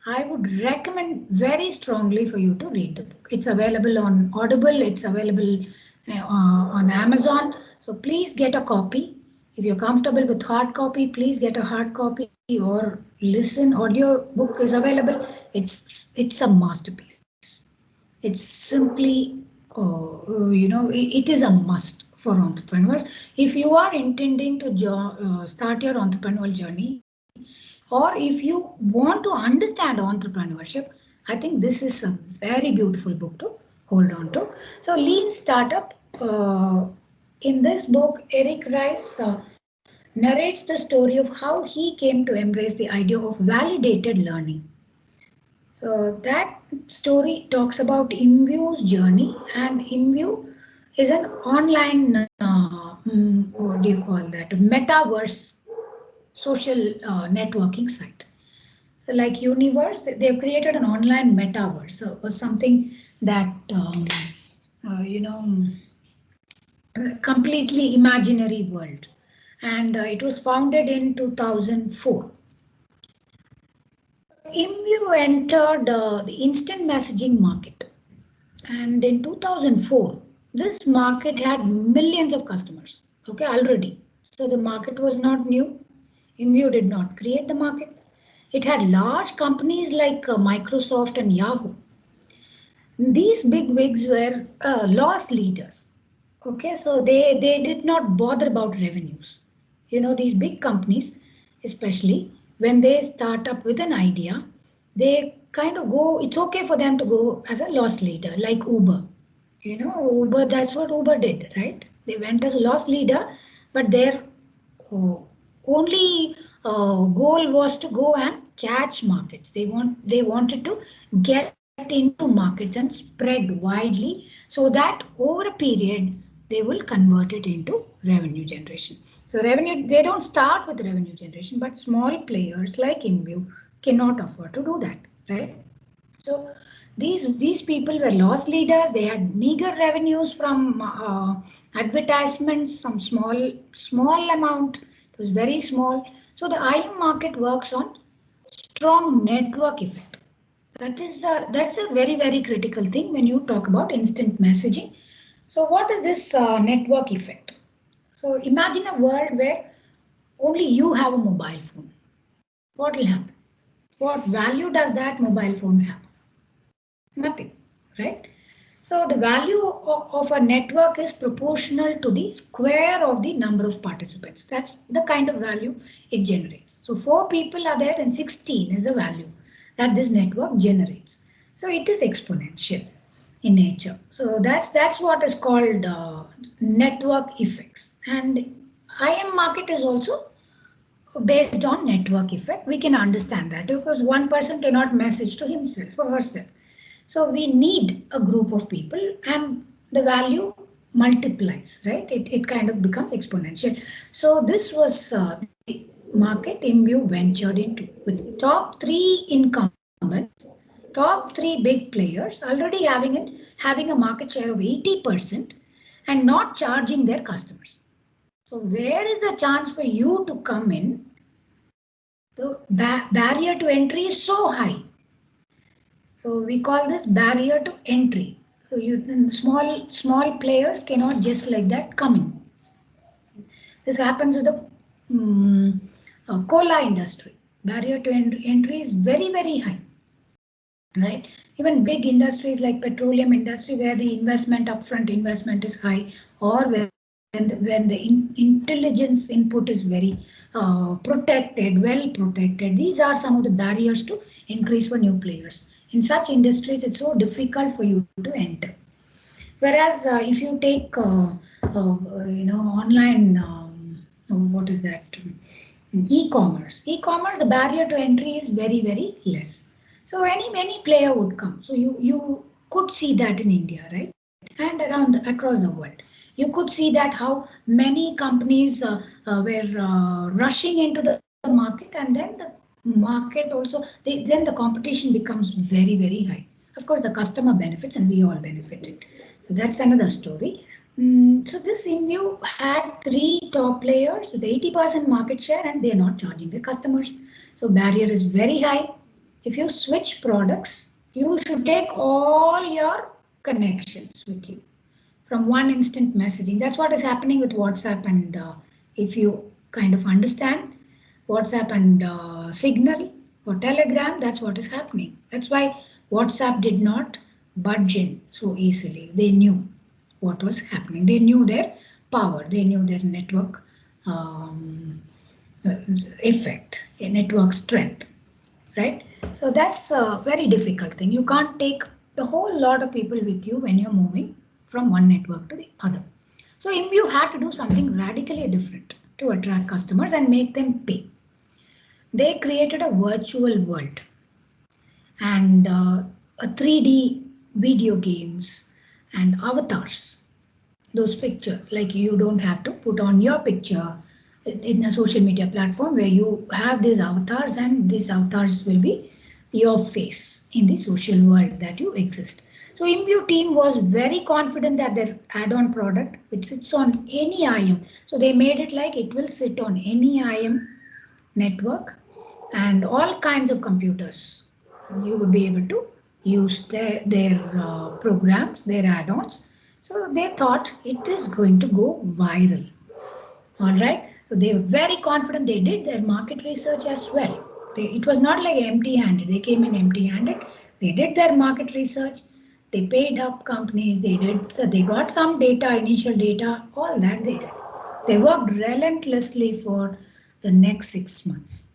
I would recommend very strongly for you to read the book. It's available on Audible, it's available on Amazon. So please get a copy. If you're comfortable with hard copy, please get a hard copy or listen. Audio book is available. It's a masterpiece. It's simply, it is a must for entrepreneurs. If you are intending to start your entrepreneurial journey, or if you want to understand entrepreneurship, I think this is a very beautiful book to hold on to. So Lean Startup, in this book, Eric Rice narrates the story of how he came to embrace the idea of validated learning. So that story talks about IMVU's journey, and IMVU is an online, what do you call that, metaverse social networking site. So like Universe, they've created an online metaverse, or something that, completely imaginary world. And it was founded in 2004. IMVU entered the instant messaging market. And in 2004, this market had millions of customers, okay, already. So the market was not new. IMVU did not create the market. It had large companies like Microsoft and Yahoo. These big wigs were loss leaders. Okay, so they did not bother about revenues. You know, these big companies, especially when they start up with an idea, they kind of go, it's okay for them to go as a loss leader, like Uber. You know, Uber, that's what Uber did, right? They went as a loss leader, but their only goal was to go and catch markets. They wanted to get into markets and spread widely, so that over a period they will convert it into revenue generation. So revenue, they don't start with revenue generation, but small players like IMVU cannot afford to do that, right? So these people were loss leaders. They had meager revenues from advertisements, some small amount. It was very small. So the IM market works on strong network effect. That's a very critical thing when you talk about instant messaging. So what is this network effect? So imagine a world where only you have a mobile phone. What will happen? What value does that mobile phone have? Nothing, right? So the value of a network is proportional to the square of the number of participants. That's the kind of value it generates. So 4 people are there and 16 is the value that this network generates. So it is exponential in nature. So that's what is called network effects. And IM market is also based on network effect. We can understand that because one person cannot message to himself or herself. So we need a group of people and the value multiplies, right? It kind of becomes exponential. So this was the market IMVU ventured into with top 3 incumbents, top 3 big players already having a market share of 80% and not charging their customers. So where is the chance for you to come in? The barrier to entry is so high. So we call this barrier to entry. So small players cannot just like that come in. This happens with the cola industry. Barrier to entry is very high, right? Even big industries like petroleum industry, where the upfront investment is high, or when the intelligence input is very protected, well protected. These are some of the barriers to increase for new players. In such industries, it's so difficult for you to enter. Whereas if you take, online, what is that? E-commerce. E-commerce, the barrier to entry is very less. So any player would come. So you could see that in India, right? And across the world. You could see that how many companies were rushing into the market, and then market also, then the competition becomes very, very high. Of course, the customer benefits and we all benefited. So that's another story. So this InView had 3 top players with 80% market share and they're not charging their customers. So barrier is very high. If you switch products, you should take all your connections with you from one instant messaging. That's what is happening with WhatsApp, and if you kind of understand WhatsApp and Signal or Telegram, that's what is happening. That's why WhatsApp did not budge in so easily. They knew what was happening. They knew their power. They knew their network effect, a network strength, right? So that's a very difficult thing. You can't take the whole lot of people with you when you're moving from one network to the other. So InView had to do something radically different to attract customers and make them pay. They created a virtual world and a 3D video games and avatars. Those pictures, like you don't have to put on your picture in a social media platform where you have these avatars, and these avatars will be your face in the social world that you exist. So InView team was very confident that their add-on product, which sits on any IM, so they made it like it will sit on any IM network and all kinds of computers. You would be able to use their programs, their add-ons. So they thought it is going to go viral. All right. So they were very confident. They did their market research as well. It was not like empty-handed. They came in empty-handed. They did their market research. They paid up companies. They did. So they got some data, initial data, all that they did. They worked relentlessly for the next 6 months.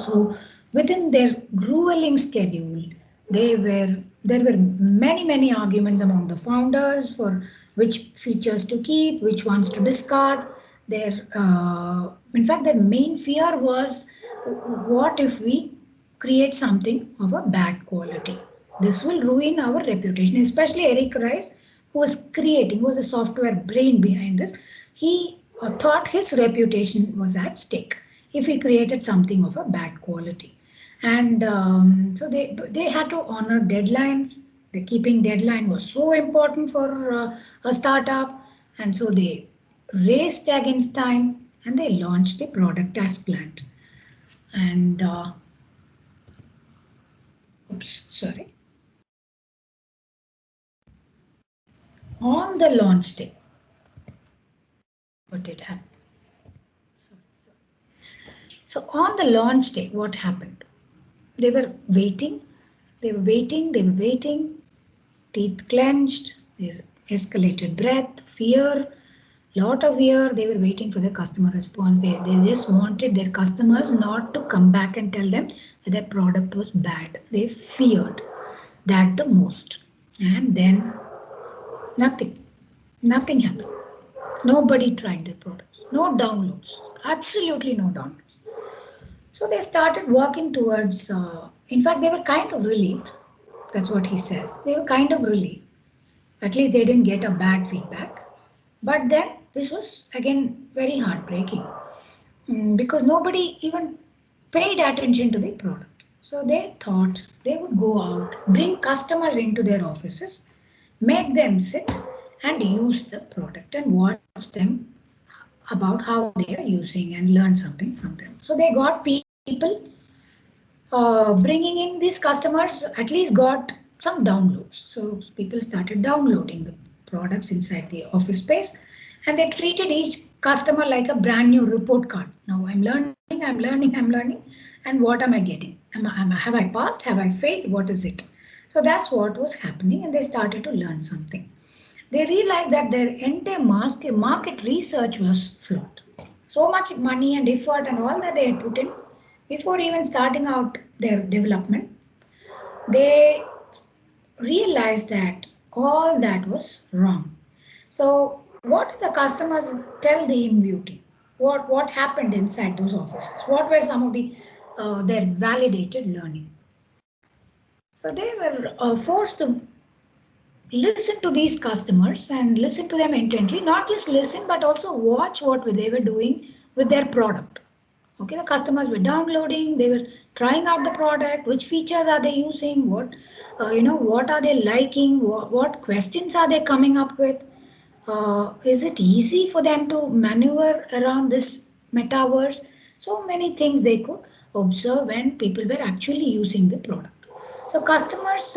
So within their grueling schedule, there were many arguments among the founders for which features to keep, which ones to discard. In fact, their main fear was, what if we create something of a bad quality? This will ruin our reputation, especially Eric Rice, who was the software brain behind this. He thought his reputation was at stake if he created something of a bad quality. And so they had to honor deadlines. The keeping deadline was so important for a startup, and so they raced against time and they launched the product as planned. And on the launch day, what did happen? So on the launch day, what happened? They were waiting, teeth clenched, their escalated breath, fear, lot of fear. They were waiting for the customer response. They just wanted their customers not to come back and tell them that their product was bad. They feared that the most. And then nothing happened. Nobody tried their products. No downloads. Absolutely no downloads. So they started working towards, in fact, they were kind of relieved. That's what he says. They were kind of relieved. At least they didn't get a bad feedback. But then this was again very heartbreaking because nobody even paid attention to the product. So they thought they would go out, bring customers into their offices, make them sit and use the product and watch them about how they are using and learn something from them. So they got people bringing in these customers, at least got some downloads. So people started downloading the products inside the office space, and they treated each customer like a brand new report card. Now I'm learning, and what am I getting? Have I passed? Have I failed? What is it? So that's what was happening, and they started to learn something. They realized that their entire market research was flawed. So much money and effort and all that they had put in before even starting out their development, they realized that all that was wrong. So what did the customers tell the InView team? What happened inside those offices? What were some of their validated learning? So they were forced to listen to these customers and listen to them intently, not just listen, but also watch what they were doing with their product. Okay, the customers were downloading, they were trying out the product, which features are they using, what are they liking, what questions are they coming up with. Is it easy for them to maneuver around this metaverse? So many things they could observe when people were actually using the product. So customers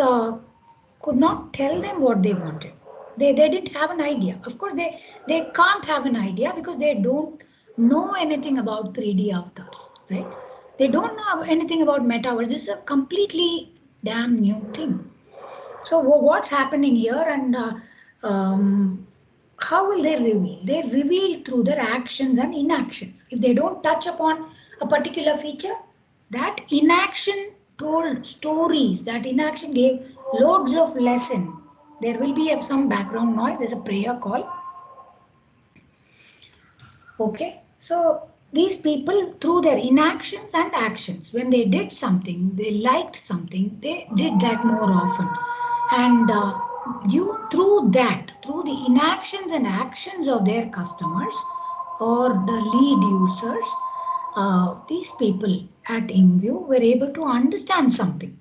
could not tell them what they wanted. They didn't have an idea. Of course, they can't have an idea because they don't know anything about 3D avatars, right? They don't know anything about metaverse. This is a completely damn new thing. So what's happening here, and how will they reveal? They reveal through their actions and inactions. If they don't touch upon a particular feature, that inaction told stories, that inaction gave loads of lesson. There will be some background noise, there's a prayer call. Okay, so these people, through their inactions and actions, when they did something, they liked something, they did that more often. And through the inactions and actions of their customers or the lead users, these people at InView were able to understand something.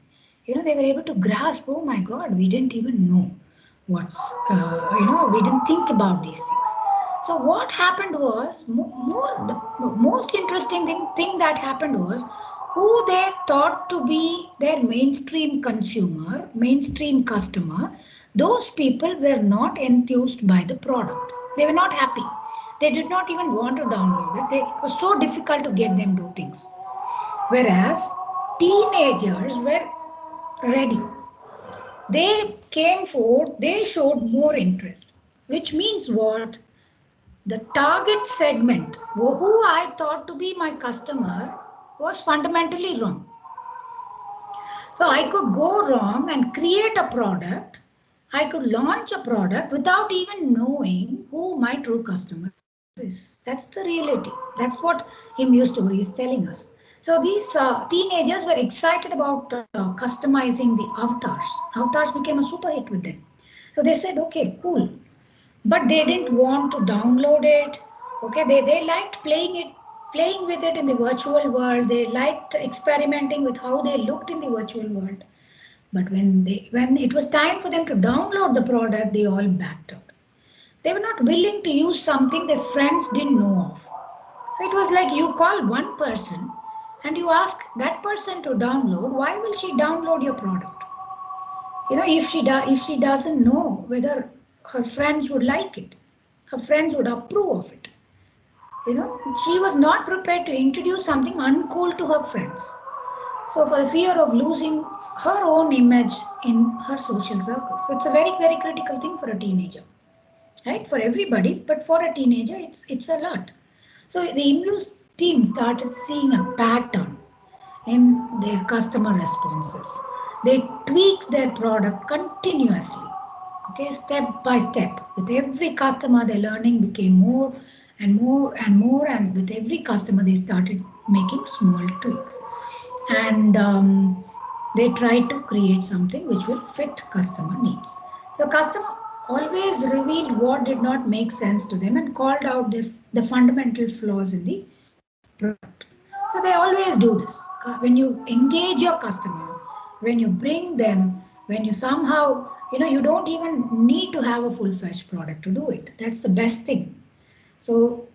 They were able to grasp, oh my God, we didn't even know we didn't think about these things. So what happened was, the most interesting thing that happened was, who they thought to be their mainstream consumer, mainstream customer, those people were not enthused by the product. They were not happy. They did not even want to download it. It was so difficult to get them to do things. Whereas teenagers were ready. They came forward, they showed more interest, which means what? The target segment, who I thought to be my customer, was fundamentally wrong. So I could go wrong and create a product. I could launch a product without even knowing who my true customer is. That's the reality. That's what InView Story is telling us. So these teenagers were excited about customizing the avatars. Avatars became a super hit with them. So they said, okay, cool. But they didn't want to download it. Okay, they liked playing with it in the virtual world. They liked experimenting with how they looked in the virtual world. But when it was time for them to download the product, they all backed out. They were not willing to use something their friends didn't know of. So it was like you call one person and you ask that person to download. Why will she download your product? If she doesn't know whether her friends would like it, her friends would approve of it. She was not prepared to introduce something uncool to her friends. So for the fear of losing her own image in her social circles. So it's a very, very critical thing for a teenager, right? For everybody, but for a teenager, it's a lot. So the InView team started seeing a pattern in their customer responses. They tweaked their product continuously, okay, step by step. With every customer, their learning became more and more and more, and with every customer, they started making small tweaks. And they tried to create something which will fit customer needs. So customer always revealed what did not make sense to them and called out the fundamental flaws in the product. So they always do this. When you engage your customer, when you bring them, when you somehow, you don't even need to have a full-fledged product to do it. That's the best thing. So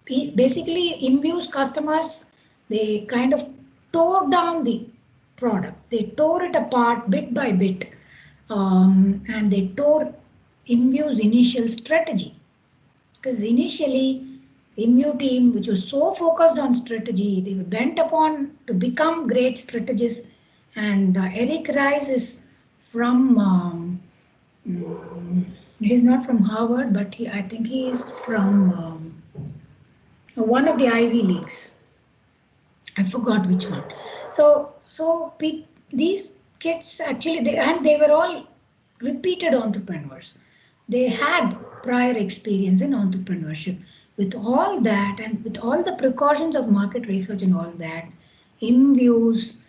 basically, InView's customers, they kind of tore down the product. They tore it apart bit by bit, and they tore InView's initial strategy. Because initially, InView team, which was so focused on strategy, they were bent upon to become great strategists. And Eric Rice is from, he's not from Harvard, but I think he is from one of the Ivy Leagues. I forgot which one. So these kids actually, they were all repeated entrepreneurs. They had prior experience in entrepreneurship. With all that and with all the precautions of market research and all that, InView's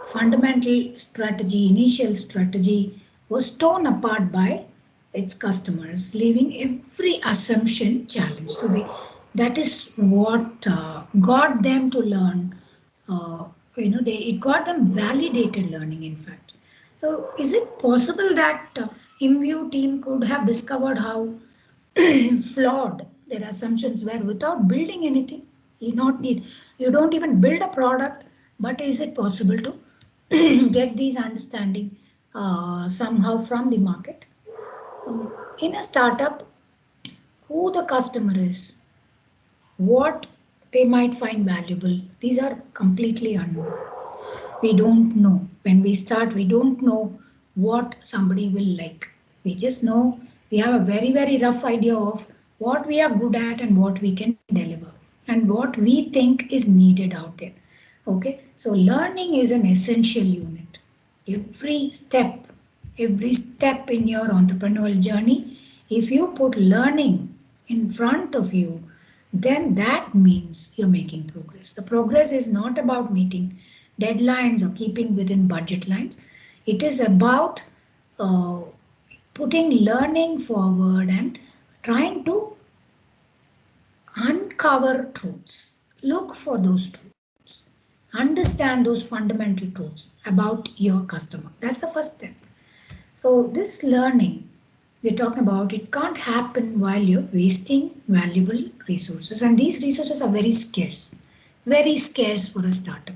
fundamental strategy, initial strategy was torn apart by its customers, leaving every assumption challenged. So That is what got them to learn. It got them validated learning, in fact. So, is it possible that IMView team could have discovered how flawed their assumptions were without building anything? You not need. You don't even build a product, but is it possible to get these understanding somehow from the market? In a startup, who the customer is, what they might find valuable, these are completely unknown. We don't know. When we start, we don't know what somebody will like. We just know we have a very, very rough idea of what we are good at and what we can deliver and what we think is needed out there. Okay, so learning is an essential unit. Every step, every step in your entrepreneurial journey, if you put learning in front of you, then that means you're making progress. The progress is not about meeting deadlines or keeping within budget lines. It is about uh, putting learning forward and trying to uncover truths. Look for those truths. Understand those fundamental truths about your customer. That's the first step. So this learning we're talking about, it can't happen while you're wasting valuable resources. And these resources are very scarce for a startup.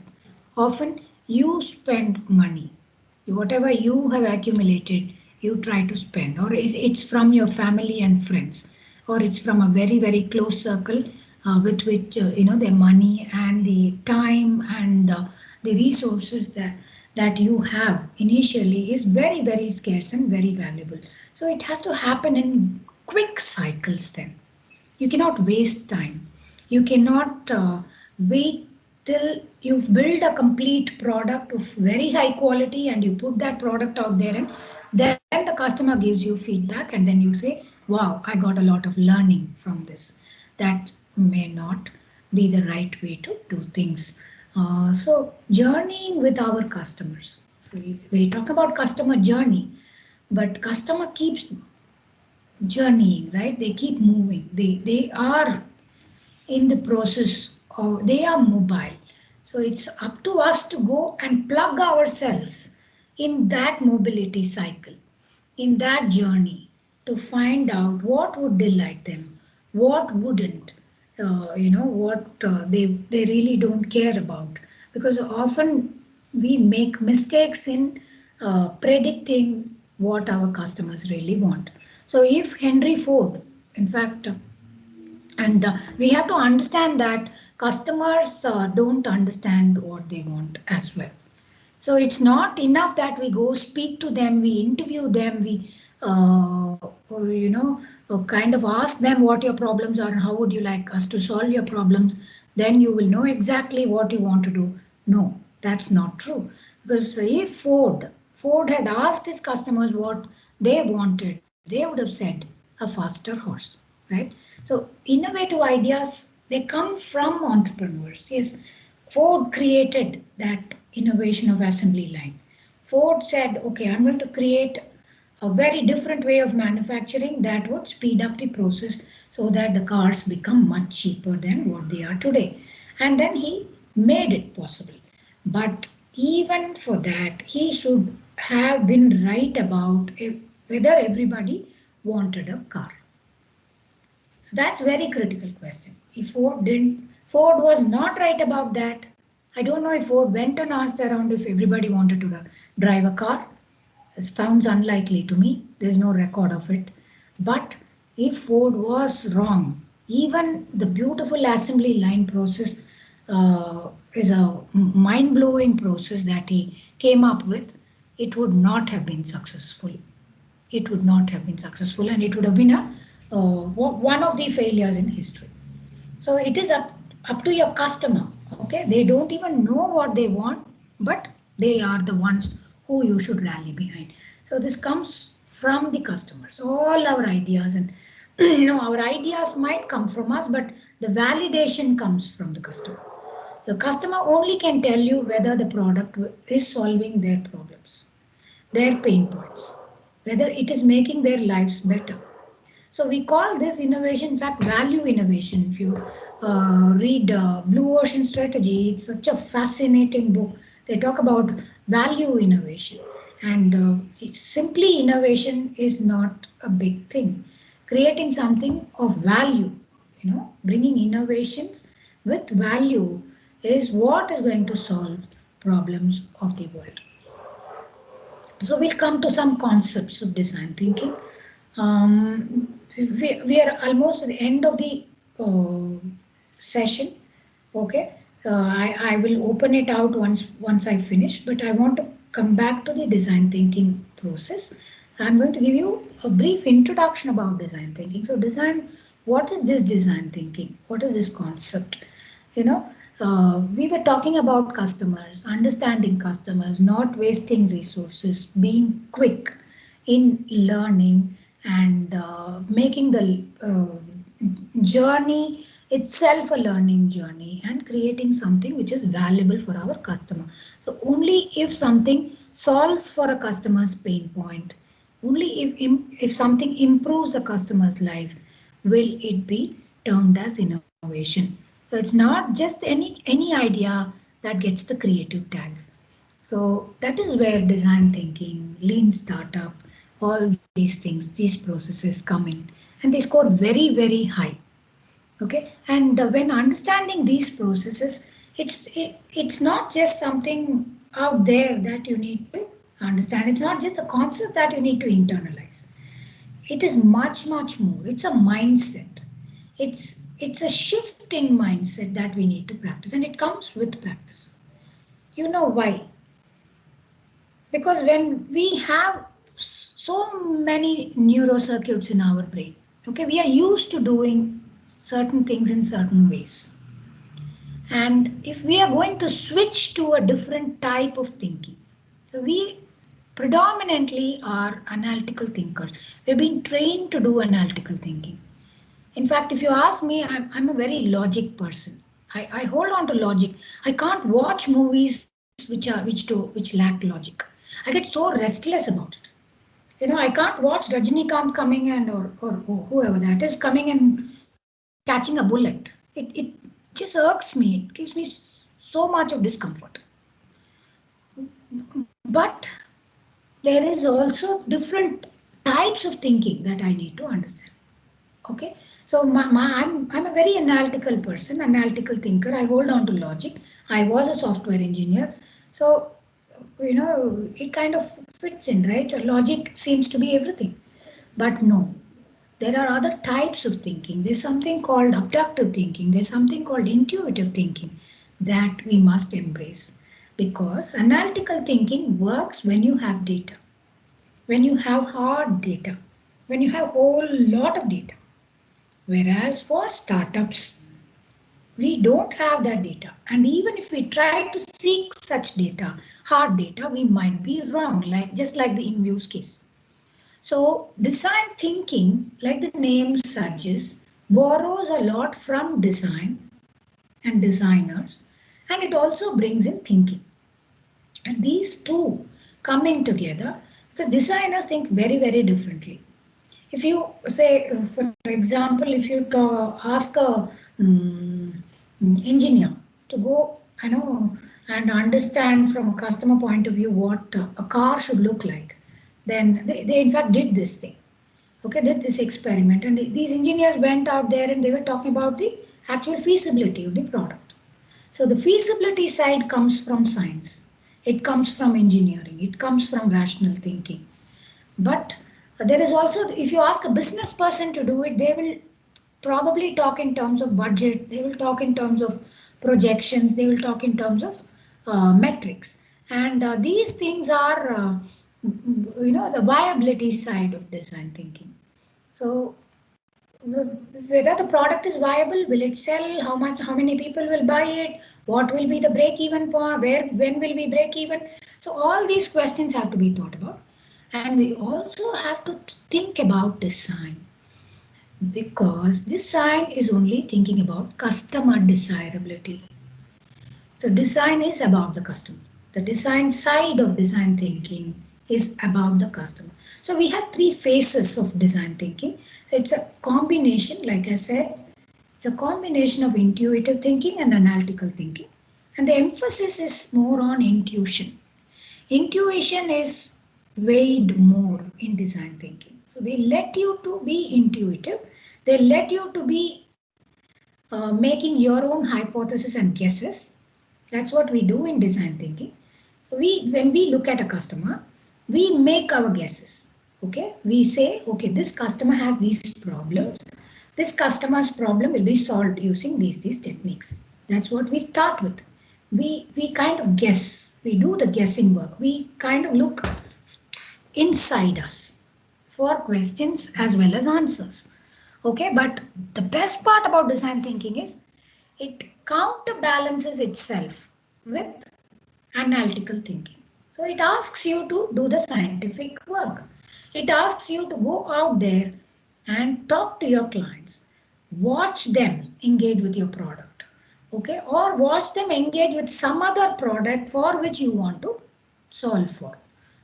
Often you spend money, whatever you have accumulated, you try to spend, or it's from your family and friends, or it's from a very, very close circle with which the money and the time and the resources that you have initially is very, very scarce and very valuable. So it has to happen in quick cycles then. You cannot waste time. You cannot wait till you've built a complete product of very high quality and you put that product out there, and then the customer gives you feedback and then you say, wow, I got a lot of learning from this. That may not be the right way to do things. So journeying with our customers. So we talk about customer journey, but customer keeps journeying, right? They keep moving. They are in the process of, they are mobile. So it's up to us to go and plug ourselves in that mobility cycle, in that journey, to find out what would delight them, what wouldn't, what they really don't care about. Because often we make mistakes in predicting what our customers really want. So if Henry Ford, in fact, and we have to understand that customers don't understand what they want as well. So it's not enough that we go speak to them, we interview them, we kind of ask them what your problems are and how would you like us to solve your problems. Then you will know exactly what you want to do. No, that's not true. Because if Ford had asked his customers what they wanted, they would have said a faster horse, right? So innovative ideas, they come from entrepreneurs. Yes, Ford created that innovation of assembly line. Ford said, okay, I'm going to create a very different way of manufacturing that would speed up the process so that the cars become much cheaper than what they are today. And then he made it possible. But even for that, he should have been right about whether everybody wanted a car. That's very critical question. If Ford was not right about that. I don't know if Ford went and asked around if everybody wanted to drive a car. It sounds unlikely to me. There's no record of it. But if Ford was wrong, even the beautiful assembly line process is a mind-blowing process that he came up with. It would not have been successful. It would not have been successful, and it would have been one of the failures in history. So it is up to your customer. Okay, they don't even know what they want, but they are the ones who you should rally behind. So this comes from the customers. All our ideas and our ideas might come from us, but the validation comes from the customer. The customer only can tell you whether the product is solving their problems, their pain points, whether it is making their lives better. So we call this innovation, in fact, value innovation. If you read Blue Ocean Strategy, it's such a fascinating book. They talk about value innovation. And simply innovation is not a big thing. Creating something of value, bringing innovations with value is what is going to solve problems of the world. So we'll come to some concepts of design thinking. We are almost at the end of the session. Okay, I will open it out once I finish, but I want to come back to the design thinking process. I'm going to give you a brief introduction about design thinking. So design, what is this design thinking? What is this concept? We were talking about customers, understanding customers, not wasting resources, being quick in learning, and making the journey itself a learning journey, and creating something which is valuable for our customer. So only if something solves for a customer's pain point, only if something improves a customer's life, will it be termed as innovation. So it's not just any idea that gets the creative tag. So that is where design thinking, lean startup, all these things, these processes come in, and they score very, very high. Okay, and when understanding these processes, it's not just something out there that you need to understand. It's not just a concept that you need to internalize. It is much, much more. It's a mindset. It's a shift in mindset that we need to practice, and it comes with practice. You know why? Because when we have so many neurocircuits in our brain, okay, we are used to doing certain things in certain ways. And if we are going to switch to a different type of thinking, so we predominantly are analytical thinkers. We've been trained to do analytical thinking. In fact, if you ask me, I'm a very logic person. I hold on to logic. I can't watch movies which lack logic. I get so restless about it. I can't watch Rajinikanth coming and or whoever that is coming and catching a bullet. It just irks me. It gives me so much of discomfort. But there is also different types of thinking that I need to understand. Okay, so I'm a very analytical person, analytical thinker. I hold on to logic. I was a software engineer, so it kind of fits in, right? Logic seems to be everything, but no, there are other types of thinking. There's something called abductive thinking. There's something called intuitive thinking that we must embrace, because analytical thinking works when you have data, when you have hard data, when you have a whole lot of data. Whereas for startups, we don't have that data. And even if we try to seek such data, hard data, we might be wrong, just like the InViews case. So design thinking, like the name suggests, borrows a lot from design and designers, and it also brings in thinking. And these two coming together, because designers think very, very differently. If you say, for example, if you ask a engineer to go, and understand from a customer point of view what a car should look like, then they in fact did this thing. Okay, did this experiment, and these engineers went out there and they were talking about the actual feasibility of the product. So the feasibility side comes from science. It comes from engineering. It comes from rational thinking. But there is also, if you ask a business person to do it, they will probably talk in terms of budget, they will talk in terms of projections, they will talk in terms of metrics. And these things are, the viability side of design thinking. So whether the product is viable, will it sell, how many people will buy it, what will be the break-even point, when will we break even? So all these questions have to be thought about. And we also have to think about design, because design is only thinking about customer desirability. So design is about the customer. The design side of design thinking is about the customer. So we have three phases of design thinking. So it's a combination, like I said, it's a combination of intuitive thinking and analytical thinking. And the emphasis is more on intuition. Intuition is weighed more in design thinking. So they let you to be intuitive. They let you to be making your own hypothesis and guesses. That's what we do in design thinking. So when we look at a customer, we make our guesses. Okay, we say, okay, this customer has these problems. This customer's problem will be solved using these techniques. That's what we start with. We kind of guess. We do the guessing work. We kind of look inside us for questions as well as answers. Okay, but the best part about design thinking is it counterbalances itself with analytical thinking. So it asks you to do the scientific work. It asks you to go out there and talk to your clients, watch them engage with your product, okay, or watch them engage with some other product for which you want to solve for.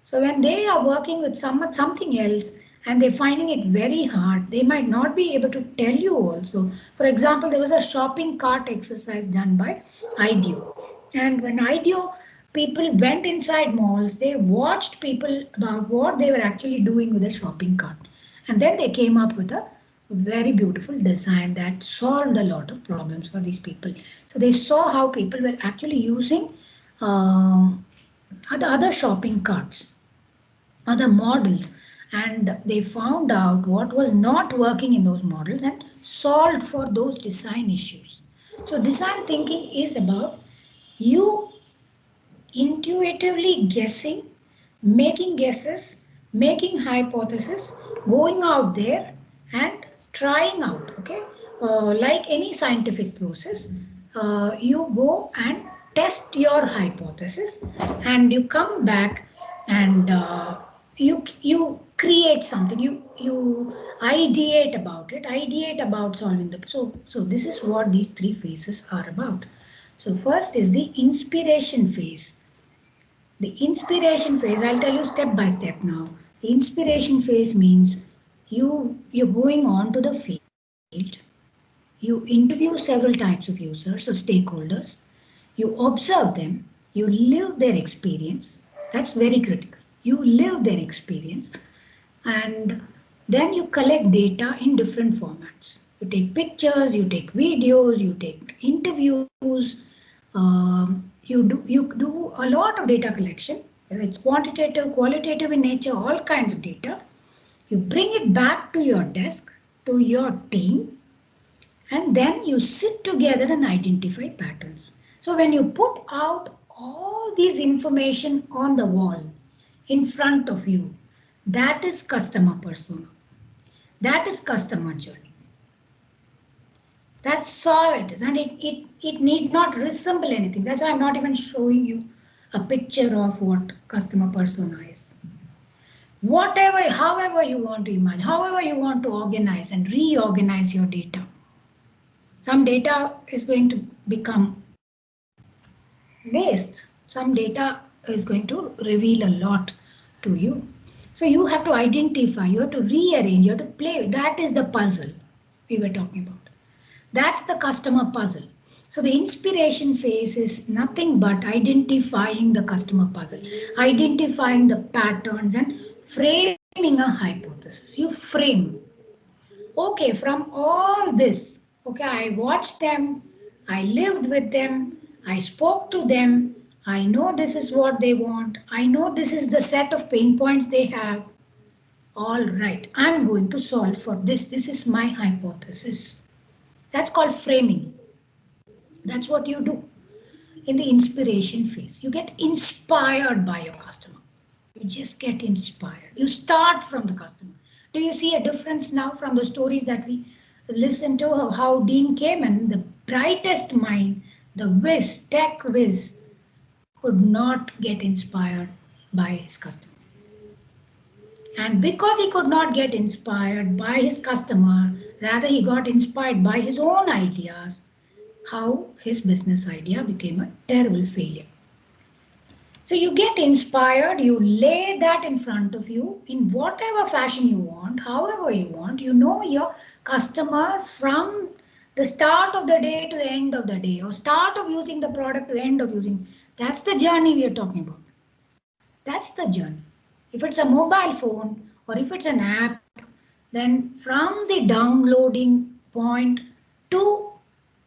So when they are working with something else and they're finding it very hard, they might not be able to tell you also. For example, there was a shopping cart exercise done by IDEO. And when IDEO people went inside malls, they watched people about what they were actually doing with the shopping cart. And then they came up with a very beautiful design that solved a lot of problems for these people. So they saw how people were actually using other shopping carts, other models, and they found out what was not working in those models and solved for those design issues. So design thinking is about you intuitively guessing, making guesses, making hypotheses, going out there and trying out, okay? Like any scientific process, you go and test your hypothesis and you come back and you create something, you ideate about it, ideate about solving the, so this is what these three phases are about. So first is the inspiration phase. The inspiration phase, I'll tell you step by step now. The inspiration phase means you're going on to the field, you interview several types of users or stakeholders, you observe them, you live their experience. That's very critical. You live their experience and then you collect data in different formats. You take pictures, you take videos, you take interviews, you do a lot of data collection, whether it's quantitative, qualitative in nature, all kinds of data. You bring it back to your desk, to your team, and then you sit together and identify patterns. So when you put out all these information on the wall in front of you, that is customer persona. That is customer journey. That's all it is. And it need not resemble anything. That's why I'm not even showing you a picture of what customer persona is. Whatever, however you want to imagine, however you want to organize and reorganize your data. Some data is going to become waste. Some data is going to reveal a lot to you. So you have to identify, you have to rearrange, you have to play. That is the puzzle we were talking about. That's the customer puzzle. So the inspiration phase is nothing but identifying the customer puzzle, identifying the patterns and framing a hypothesis. You frame. Okay, from all this, okay, I watched them, I lived with them, I spoke to them, I know this is what they want, I know this is the set of pain points they have. All right, I'm going to solve for this. This is my hypothesis. That's called framing. That's what you do in the inspiration phase. You get inspired by your customer. You just get inspired. You start from the customer. Do you see a difference now from the stories that we listened to, how Dean Kamen, the brightest mind, the whiz, tech whiz, could not get inspired by his customer. And because he could not get inspired by his customer, rather he got inspired by his own ideas, how his business idea became a terrible failure. So you get inspired, you lay that in front of you in whatever fashion you want, however you want. You know your customer from the start of the day to the end of the day, or start of using the product to end of using. That's the journey we are talking about. That's the journey. If it's a mobile phone or if it's an app, then from the downloading point to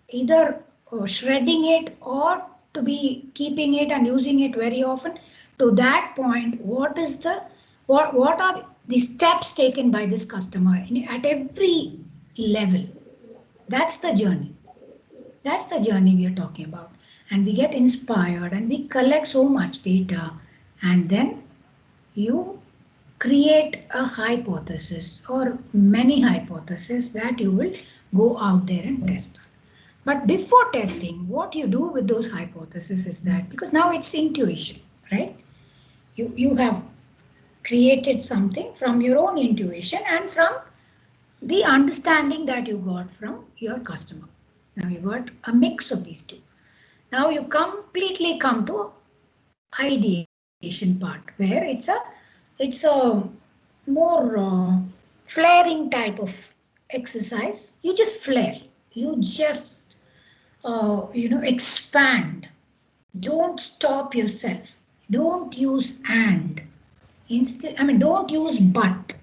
either shredding it or to be keeping it and using it very often, to that point, what are the steps taken by this customer at every level? That's the journey. That's the journey we are talking about. And we get inspired and we collect so much data, and then you create a hypothesis or many hypotheses that you will go out there and test. But before testing, what you do with those hypotheses is that, because now it's intuition, right? You have created something from your own intuition and from the understanding that you got from your customer. Now you got a mix of these two. Now you completely come to ideation part, where it's a more flaring type of exercise. You just flare. You just expand. Don't stop yourself. Don't use and. Don't use but.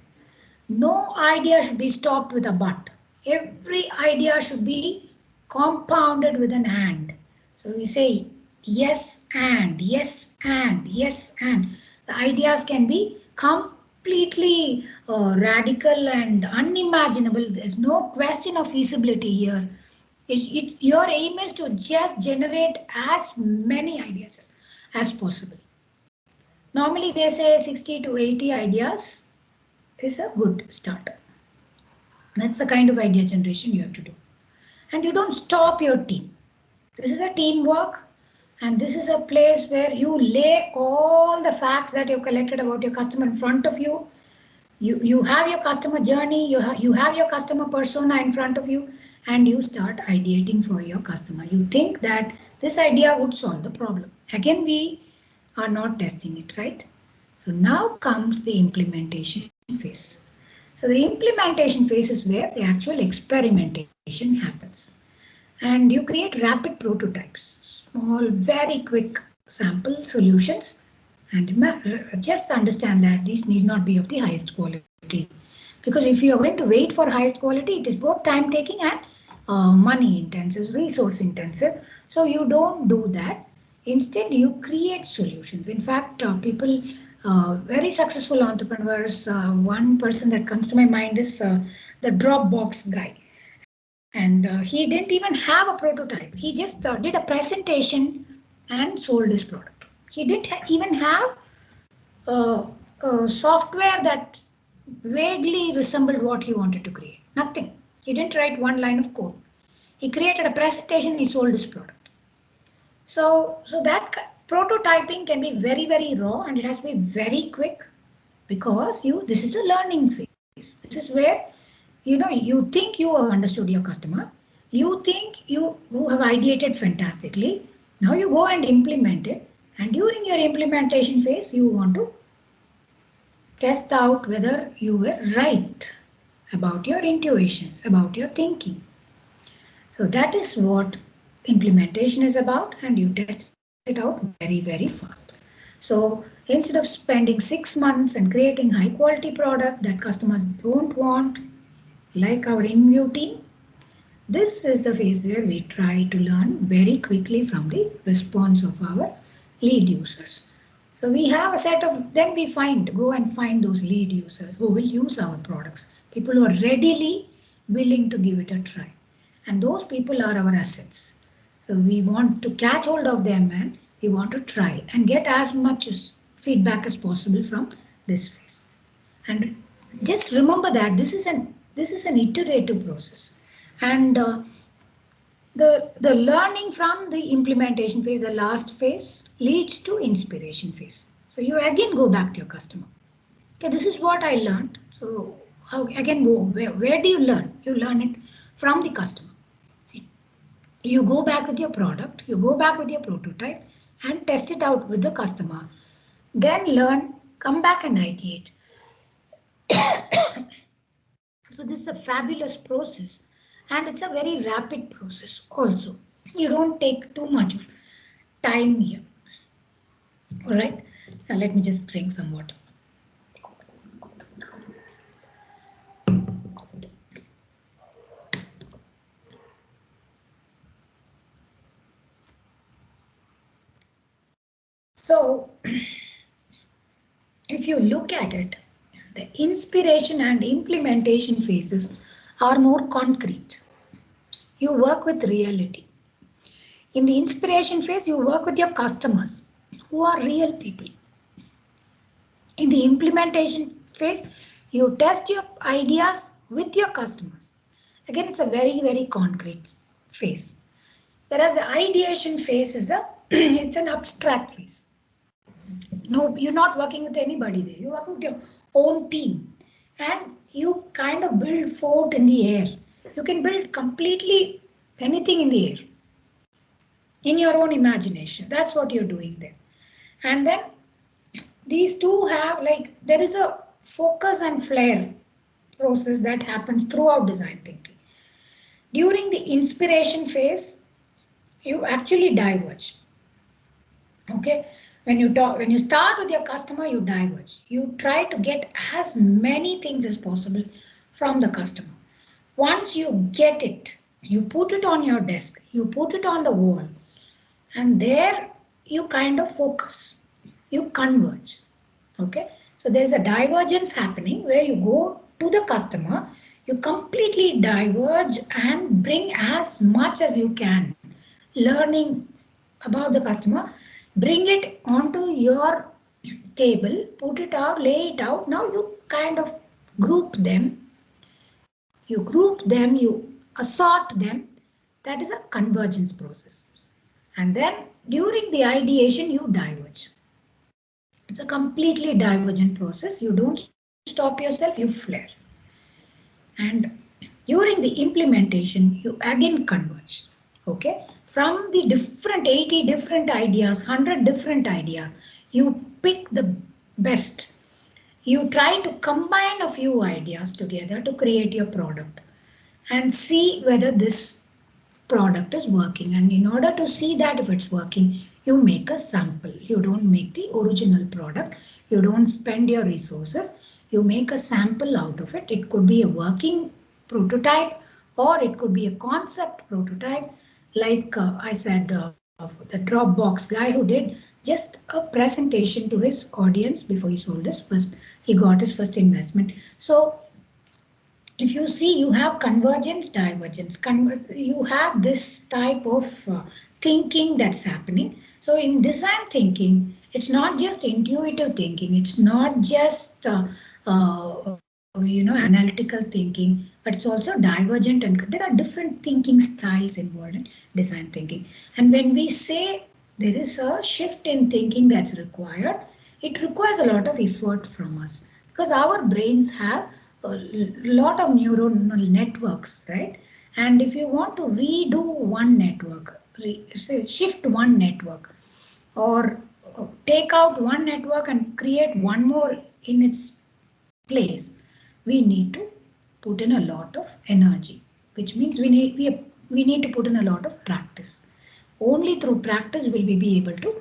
No idea should be stopped with a but. Every idea should be compounded with an and. So we say yes and, yes and, yes and. The ideas can be completely radical and unimaginable. There's no question of feasibility here. Your aim is to just generate as many ideas as possible. Normally they say 60 to 80 ideas is a good start. That's the kind of idea generation you have to do. And you don't stop your team. This is a teamwork, and this is a place where you lay all the facts that you've collected about your customer in front of you. You have your customer journey, you have your customer persona in front of you, and you start ideating for your customer. You think that this idea would solve the problem. Again, we are not testing it, right? So now comes the implementation phase. So the implementation phase is where the actual experimentation happens. And you create rapid prototypes, small, very quick sample solutions. And just understand that these need not be of the highest quality. Because if you are going to wait for highest quality, it is both time taking and money intensive, resource intensive. So you don't do that. Instead, you create solutions. In fact, people, very successful entrepreneurs, one person that comes to my mind is the Dropbox guy. And he didn't even have a prototype. He just did a presentation and sold his product. He didn't even have software that vaguely resembled what he wanted to create. Nothing. He didn't write one line of code. He created a presentation, he sold his product. So that prototyping can be very, very raw, and it has to be very quick, because this is the learning phase. This is where you think you have understood your customer. You think you have ideated fantastically. Now you go and implement it. And during your implementation phase, you want to test out whether you were right about your intuitions, about your thinking. So that is what implementation is about, and you test it out very, very fast. So instead of spending 6 months and creating high quality product that customers don't want, like our InView team, this is the phase where we try to learn very quickly from the response of our lead users. So we have a set of, then we go and find those lead users who will use our products, people who are readily willing to give it a try. And those people are our assets. So we want to catch hold of them, and we want to try and get as much feedback as possible from this phase. And just remember that this is an iterative process. And the learning from the implementation phase, the last phase, leads to inspiration phase. So you again go back to your customer. Okay, this is what I learned. So where do you learn? You learn it from the customer. See, you go back with your product, you go back with your prototype, and test it out with the customer. Then learn, come back and ideate. So this is a fabulous process, and it's a very rapid process also. You don't take too much of time here. All right, now let me just drink some water. So if you look at it, the inspiration and implementation phases are more concrete. You work with reality. In the inspiration phase, you work with your customers who are real people. In the implementation phase, you test your ideas with your customers. Again, it's a very, very concrete phase. Whereas the ideation phase is it's an abstract phase. No, you're not working with anybody there. You're working with your own team. And you kind of build fort in the air. You can build completely anything in the air. In your own imagination. That's what you're doing there. And then these two have there is a focus and flare process that happens throughout design thinking. During the inspiration phase, you actually diverge. Okay, when you start with your customer, you diverge. You try to get as many things as possible from the customer. Once you get it, you put it on your desk, you put it on the wall, and there you kind of focus, you converge. Okay, so there's a divergence happening where you go to the customer, you completely diverge and bring as much as you can, learning about the customer, bring it onto your table, put it out, lay it out. Now you kind of group them, you assort them. That is a convergence process. And then during the ideation, you diverge. It's a completely divergent process. You don't stop yourself, you flare. And during the implementation, you again converge. Okay, from the different 80 different ideas, 100 different ideas, you pick the best. You try to combine a few ideas together to create your product and see whether this product is working. And in order to see that if it's working, you make a sample. You don't make the original product. You don't spend your resources. You make a sample out of it. It could be a working prototype or it could be a concept prototype. Like I said, the Dropbox guy who did just a presentation to his audience before he sold his first, he got his first investment. So if you see, you have convergence, divergence, you have this type of thinking that's happening. So in design thinking, it's not just intuitive thinking, it's not just analytical thinking, but it's also divergent, and there are different thinking styles involved in design thinking. And when we say there is a shift in thinking that's required, it requires a lot of effort from us because our brains have a lot of neuronal networks, right? And if you want to redo one network, say shift one network, or take out one network and create one more in its place, we need to put in a lot of energy, which means we need to put in a lot of practice. Only through practice will we be able to,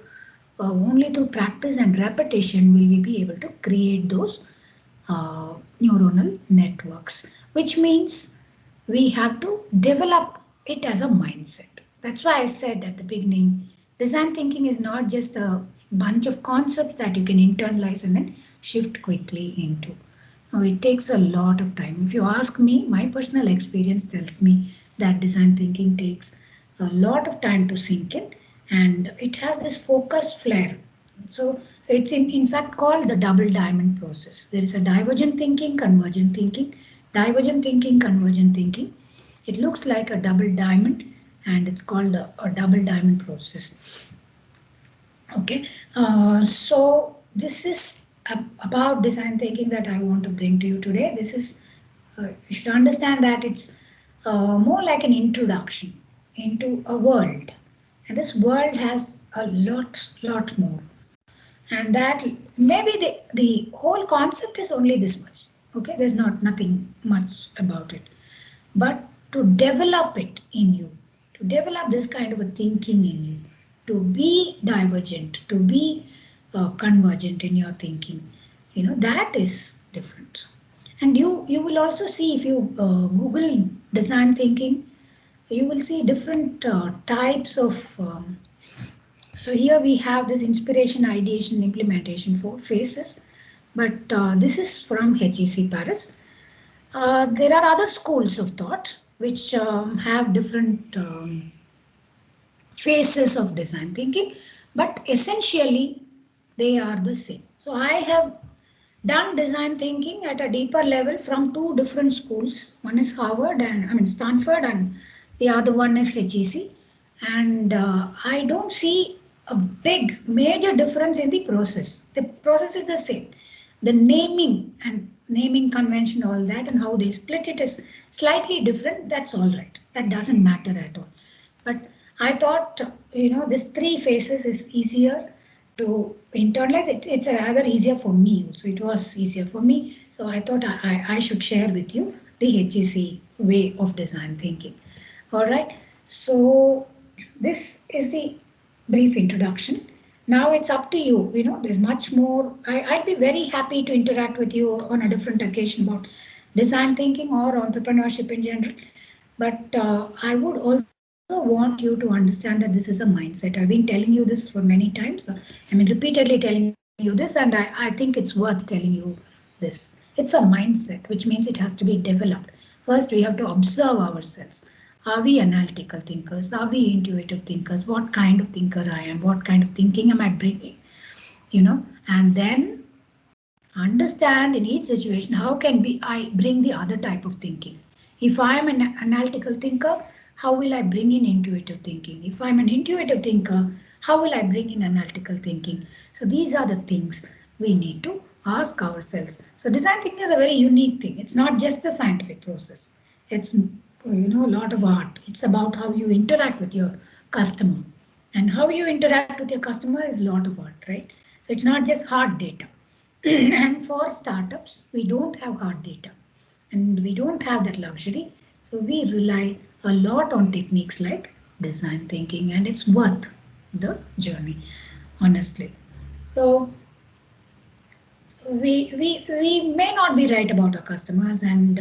only through practice and repetition will we be able to create those neuronal networks, which means we have to develop it as a mindset. That's why I said at the beginning, design thinking is not just a bunch of concepts that you can internalize and then shift quickly into. Now, it takes a lot of time. If you ask me, my personal experience tells me that design thinking takes a lot of time to sink in, and it has this focus flare. So it's in fact called the double diamond process. There is a divergent thinking, convergent thinking, divergent thinking, convergent thinking. It looks like a double diamond and it's called a double diamond process. Okay, so this is about design thinking that I want to bring to you today. This is, you should understand that it's more like an introduction into a world. And this world has a lot more. And that maybe the whole concept is only this much. Okay, there's nothing much about it. But to develop it in you, to develop this kind of a thinking in you, to be divergent, to be convergent in your thinking, that is different. And you will also see, if you Google design thinking, you will see different types of so here we have this inspiration, ideation, implementation for phases, but this is from HEC Paris. There are other schools of thought which have different phases of design thinking, but essentially they are the same. So I have done design thinking at a deeper level from two different schools. One is Harvard and Stanford, and the other one is HEC. And I don't see a big major difference in the process. The process is the same. The naming and naming convention, all that, and how they split it is slightly different. That's all right. That doesn't matter at all. But I thought, this three phases is easier to internalize. It's rather easier for me. So it was easier for me. So I thought I should share with you the HEC way of design thinking. All right. So this is the brief introduction. Now it's up to you. There's much more. I'd be very happy to interact with you on a different occasion about design thinking or entrepreneurship in general. But I would also want you to understand that this is a mindset. I've been telling you this for many times. Repeatedly telling you this, and I think it's worth telling you this. It's a mindset, which means it has to be developed. First, we have to observe ourselves. Are we analytical thinkers? Are we intuitive thinkers? What kind of thinker I am? What kind of thinking am I bringing? And then understand in each situation, how can I bring the other type of thinking? If I am an analytical thinker, how will I bring in intuitive thinking? If I'm an intuitive thinker, how will I bring in analytical thinking? So these are the things we need to ask ourselves. So design thinking is a very unique thing. It's not just a scientific process. It's a lot of art. It's about how you interact with your customer. And how you interact with your customer is a lot of art, right? So it's not just hard data. And for startups, we don't have hard data and we don't have that luxury. So we rely a lot on techniques like design thinking, and it's worth the journey, honestly. So we may not be right about our customers, and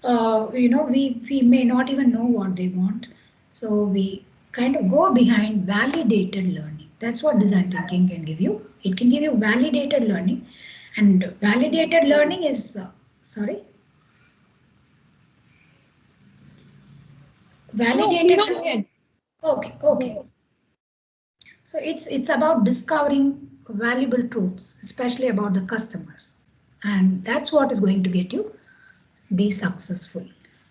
we may not even know what they want. So we kind of go behind validated learning. That's what design thinking can give you. It can give you validated learning, and validated learning is sorry. Validated. No, okay. So it's about discovering valuable truths, especially about the customers, and that's what is going to get you be successful.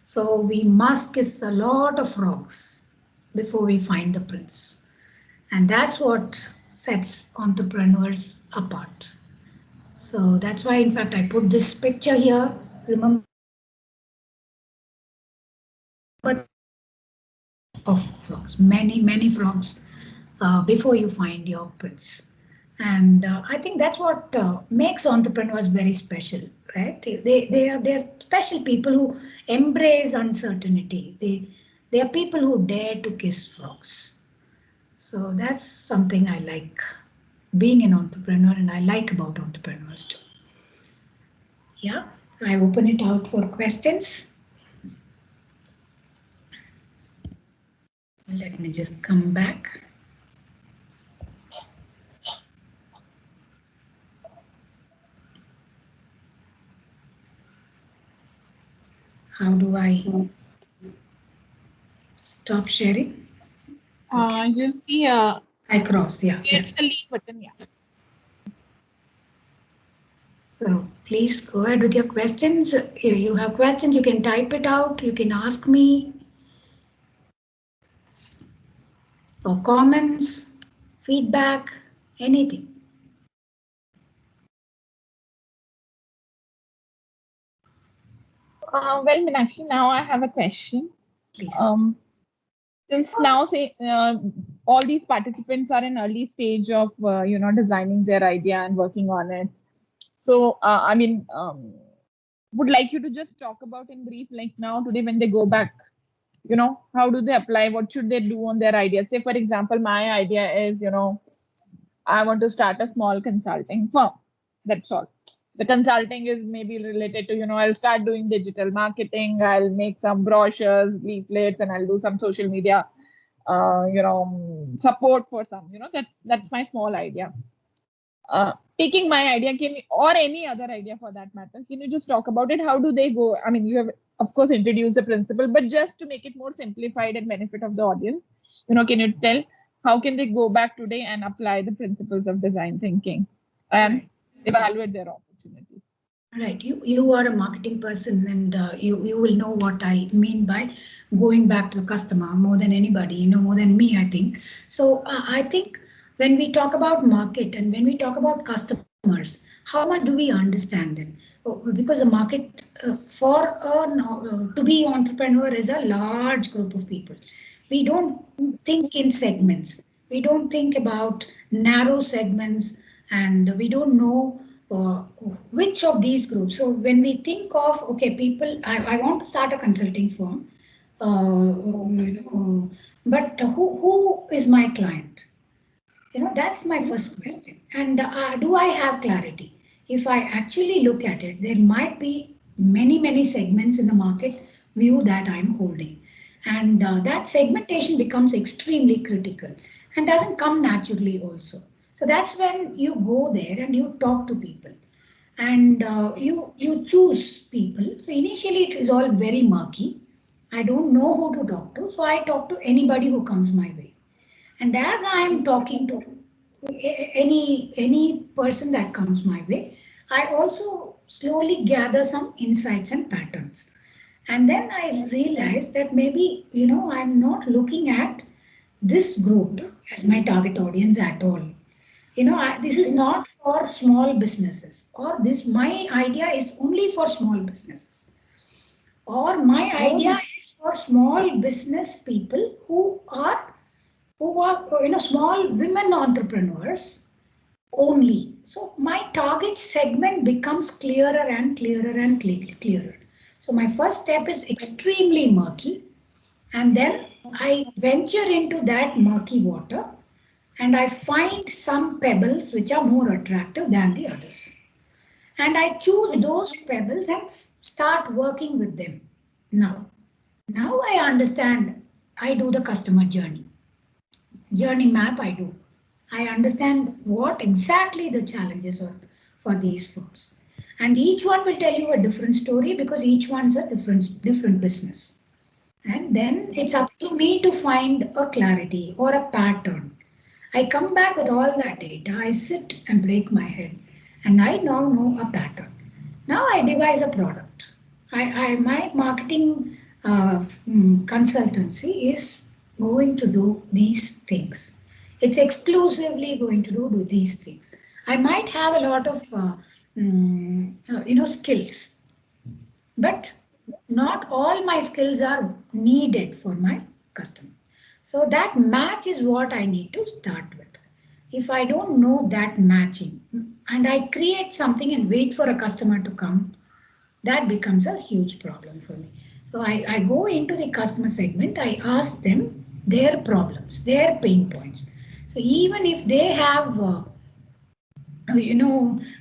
So we must kiss a lot of frogs before we find the prince, and that's what sets entrepreneurs apart. So that's why, in fact, I put this picture here. Remember of frogs, many frogs before you find your prince. And I think that's what makes entrepreneurs very special, right? They're special people who embrace uncertainty. They are people who dare to kiss frogs. So that's something I like being an entrepreneur, and I like about entrepreneurs too. Yeah, I open it out for questions. Let me just come back. How do I stop sharing? You see, I cross, yeah. there's the leave button, yeah. So please go ahead with your questions. If you have questions, you can type it out. You can ask me. Or comments, feedback, anything. Well, Meenakshi, now I have a question. Please. Since now, say, all these participants are in early stage of designing their idea and working on it. So would like you to just talk about in brief, like now today when they go back, how do they apply? What should they do on their idea? Say, for example, my idea is, I want to start a small consulting firm. That's all. The consulting is maybe related to, I'll start doing digital marketing. I'll make some brochures, leaflets, and I'll do some social media, support for some, that's my small idea. Taking my idea, or any other idea for that matter, can you just talk about it? How do they go? I mean, you have, of course, introduced the principle, but just to make it more simplified and benefit of the audience, can you tell how can they go back today and apply the principles of design thinking and evaluate their opportunity? Right, you are a marketing person, and you will know what I mean by going back to the customer more than anybody, more than me, I think. So I think when we talk about market and when we talk about customers, how much do we understand them? Because the market to be entrepreneur is a large group of people. We don't think in segments. We don't think about narrow segments, and we don't know which of these groups. So when we think of, okay, people, I want to start a consulting firm, but who is my client? That's my first question. And do I have clarity? If I actually look at it, there might be many segments in the market view that I'm holding. And that segmentation becomes extremely critical and doesn't come naturally also. So that's when you go there and you talk to people, and you choose people. So initially it is all very murky. I don't know who to talk to, so I talk to anybody who comes my way. And as I am talking to any person that comes my way, I also slowly gather some insights and patterns. And then I realized that maybe, I'm not looking at this group as my target audience at all. This is not for small businesses, or my idea is only for small businesses, or my idea is for small business people who are small women entrepreneurs only. So my target segment becomes clearer and clearer and clearer. So my first step is extremely murky, and then I venture into that murky water and I find some pebbles which are more attractive than the others. And I choose those pebbles and start working with them. Now I understand. I do the customer journey map. I understand what exactly the challenges are for these firms. And each one will tell you a different story because each one's a different business. And then it's up to me to find a clarity or a pattern. I come back with all that data, I sit and break my head, and I now know a pattern. Now I devise a product. My marketing consultancy is going to do these things. It's exclusively going to do these things. I might have a lot of skills, but not all my skills are needed for my customer. So that match is what I need to start with. If I don't know that matching and I create something and wait for a customer to come, that becomes a huge problem for me. So I go into the customer segment, I ask them their problems, their pain points. So even if they have,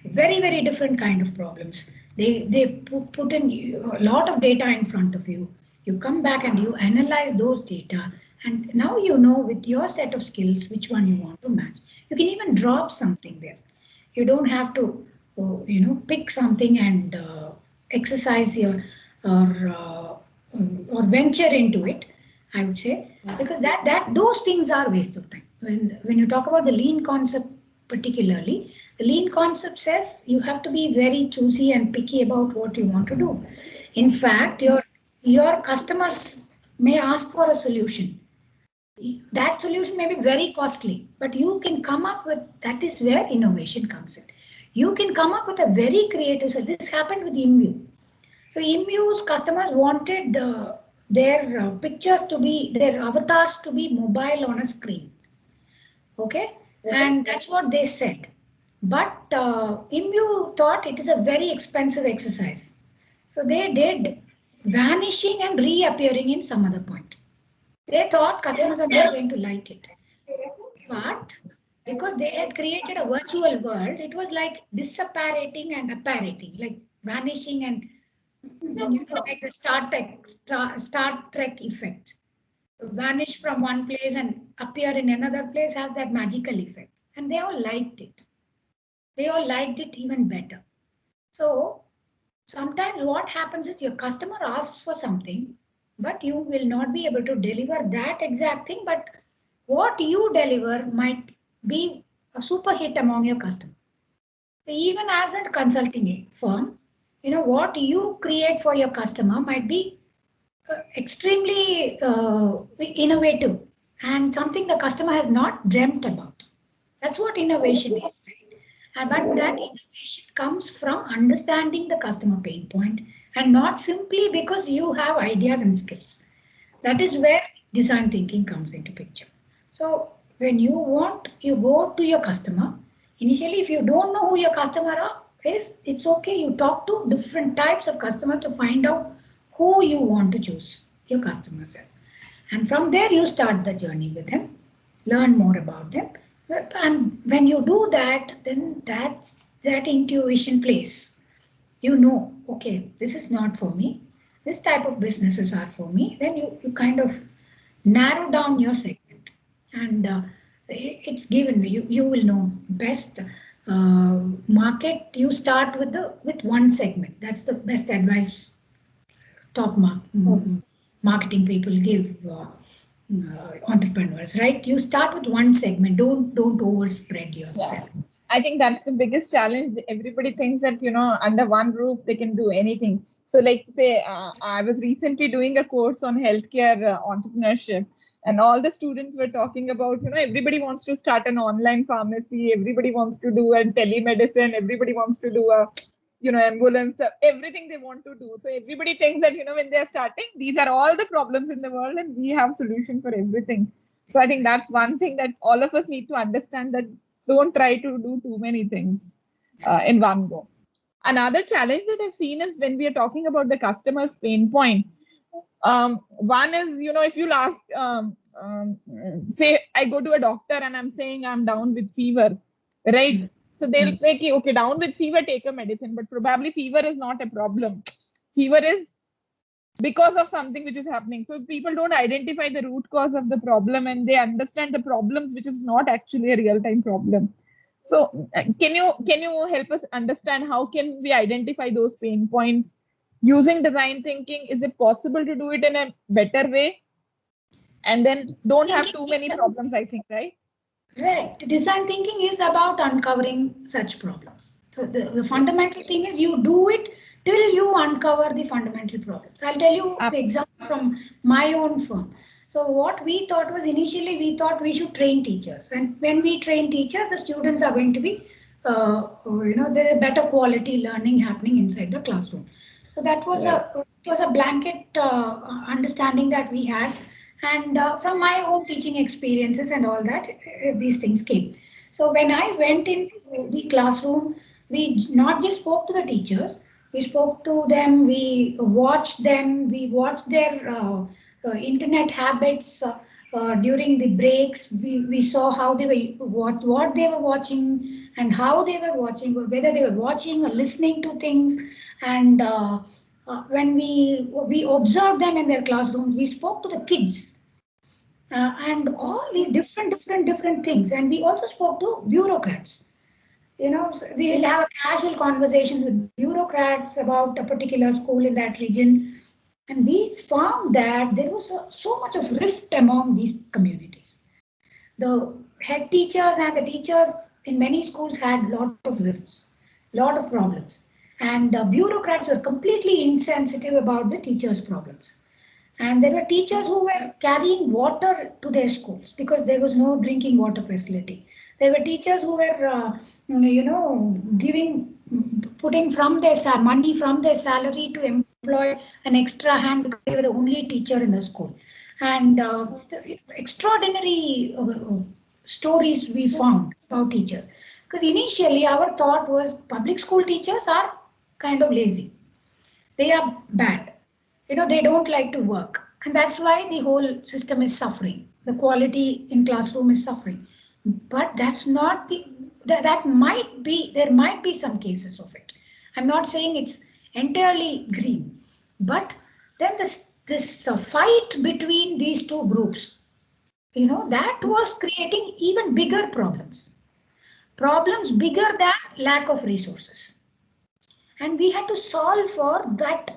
very different kind of problems, they put in a lot of data in front of you. You come back and you analyze those data, and now you know with your set of skills which one you want to match. You can even drop something there. You don't have to, pick something and exercise or venture into it, I would say, because those things are waste of time. When you talk about the lean concept, particularly, the lean concept says you have to be very choosy and picky about what you want to do. In fact, your customers may ask for a solution. That solution may be very costly, but you can come up with, that is where innovation comes in. You can come up with a very creative, so this happened with IMView. So IMView's customers wanted their pictures to be, their avatars to be mobile on a screen. Okay, and that's what they said. But IMU thought it is a very expensive exercise. So they did vanishing and reappearing in some other point. They thought customers are not going to like it. But because they had created a virtual world, it was like disapparating and apparating, like vanishing and like the Star Trek effect. Vanish from one place and appear in another place has that magical effect. And they all liked it. They all liked it even better. So sometimes what happens is your customer asks for something, but you will not be able to deliver that exact thing, but what you deliver might be a super hit among your customers. Even as a consulting firm, what you create for your customer might be extremely innovative and something the customer has not dreamt about. That's what innovation is. But that innovation comes from understanding the customer pain point and not simply because you have ideas and skills. That is where design thinking comes into picture. So when you go to your customer. Initially, if you don't know who your customer is, it's okay. You talk to different types of customers to find out who you want to choose your customers as. And from there, you start the journey with them, learn more about them. And when you do that, then that intuition plays. Okay, this is not for me. This type of businesses are for me. Then you kind of narrow down your segment, and it's given you will know best market. You start with one segment. That's the best advice top marketing people give entrepreneurs, right? You start with one segment. Don't overspread yourself. Yeah. I think that's the biggest challenge. Everybody thinks that, under one roof, they can do anything. So like say, I was recently doing a course on healthcare entrepreneurship, and all the students were talking about, everybody wants to start an online pharmacy. Everybody wants to do a telemedicine. Everybody wants to do a, ambulance, everything they want to do. So everybody thinks that, when they're starting, these are all the problems in the world and we have solution for everything. So I think that's one thing that all of us need to understand, that don't try to do too many things in one go. Another challenge that I've seen is when we are talking about the customer's pain point. One is, if you ask, say I go to a doctor and I'm saying I'm down with fever, right? So they'll say, okay, down with fever, take a medicine, but probably fever is not a problem. Fever is because of something which is happening. So people don't identify the root cause of the problem and they understand the problems, which is not actually a real-time problem. So can you help us understand how can we identify those pain points using design thinking? Is it possible to do it in a better way? And then don't have too many problems, I think, right? Right. Design thinking is about uncovering such problems. So the fundamental thing is you do it till you uncover the fundamental problems. I'll tell you the example from my own firm. So what we thought was, initially we thought we should train teachers, and when we train teachers, the students are going to be, there's better quality learning happening inside the classroom. So that was a blanket understanding that we had. And from my own teaching experiences and all that, these things came. So when I went into the classroom, we not just spoke to the teachers, we spoke to them, we watched them, we watched their internet habits during the breaks. We saw how they were, what they were watching and how they were watching, whether they were watching or listening to things. And when we observed them in their classrooms, we spoke to the kids. And all these different things. And we also spoke to bureaucrats. So we will have a casual conversations with bureaucrats about a particular school in that region. And we found that there was so much of rift among these communities. The head teachers and the teachers in many schools had a lot of rifts, lot of problems. And bureaucrats were completely insensitive about the teachers' problems. And there were teachers who were carrying water to their schools because there was no drinking water facility. There were teachers who were, putting from their money from their salary to employ an extra hand because they were the only teacher in the school. And extraordinary stories we found about teachers. Because initially our thought was public school teachers are kind of lazy. They are bad. They don't like to work. And that's why the whole system is suffering. The quality in classroom is suffering. But that's not that might be, there might be some cases of it. I'm not saying it's entirely green. But then this fight between these two groups, that was creating even bigger problems. Problems bigger than lack of resources. And we had to solve for that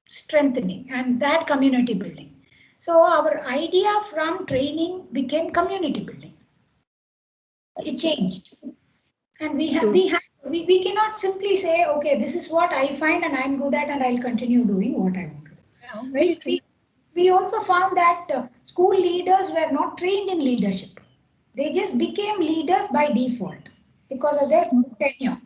strengthening and that community building. So our idea from training became community building. It changed. And we cannot simply say, okay, this is what I find and I'm good at and I'll continue doing what I want to do. Yeah, very true. We also found that school leaders were not trained in leadership. They just became leaders by default because of their tenure.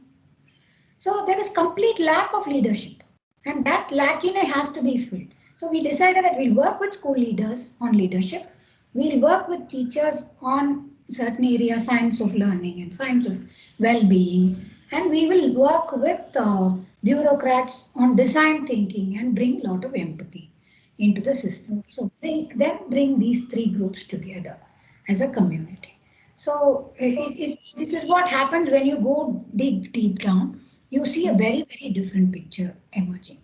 So there is complete lack of leadership, and that lacuna has to be filled. So we decided that we'll work with school leaders on leadership. We'll work with teachers on certain areas, science of learning and science of well-being. And we will work with bureaucrats on design thinking and bring a lot of empathy into the system. So bring these three groups together as a community. So this is what happens when you go dig deep down. You see a very, very different picture emerging.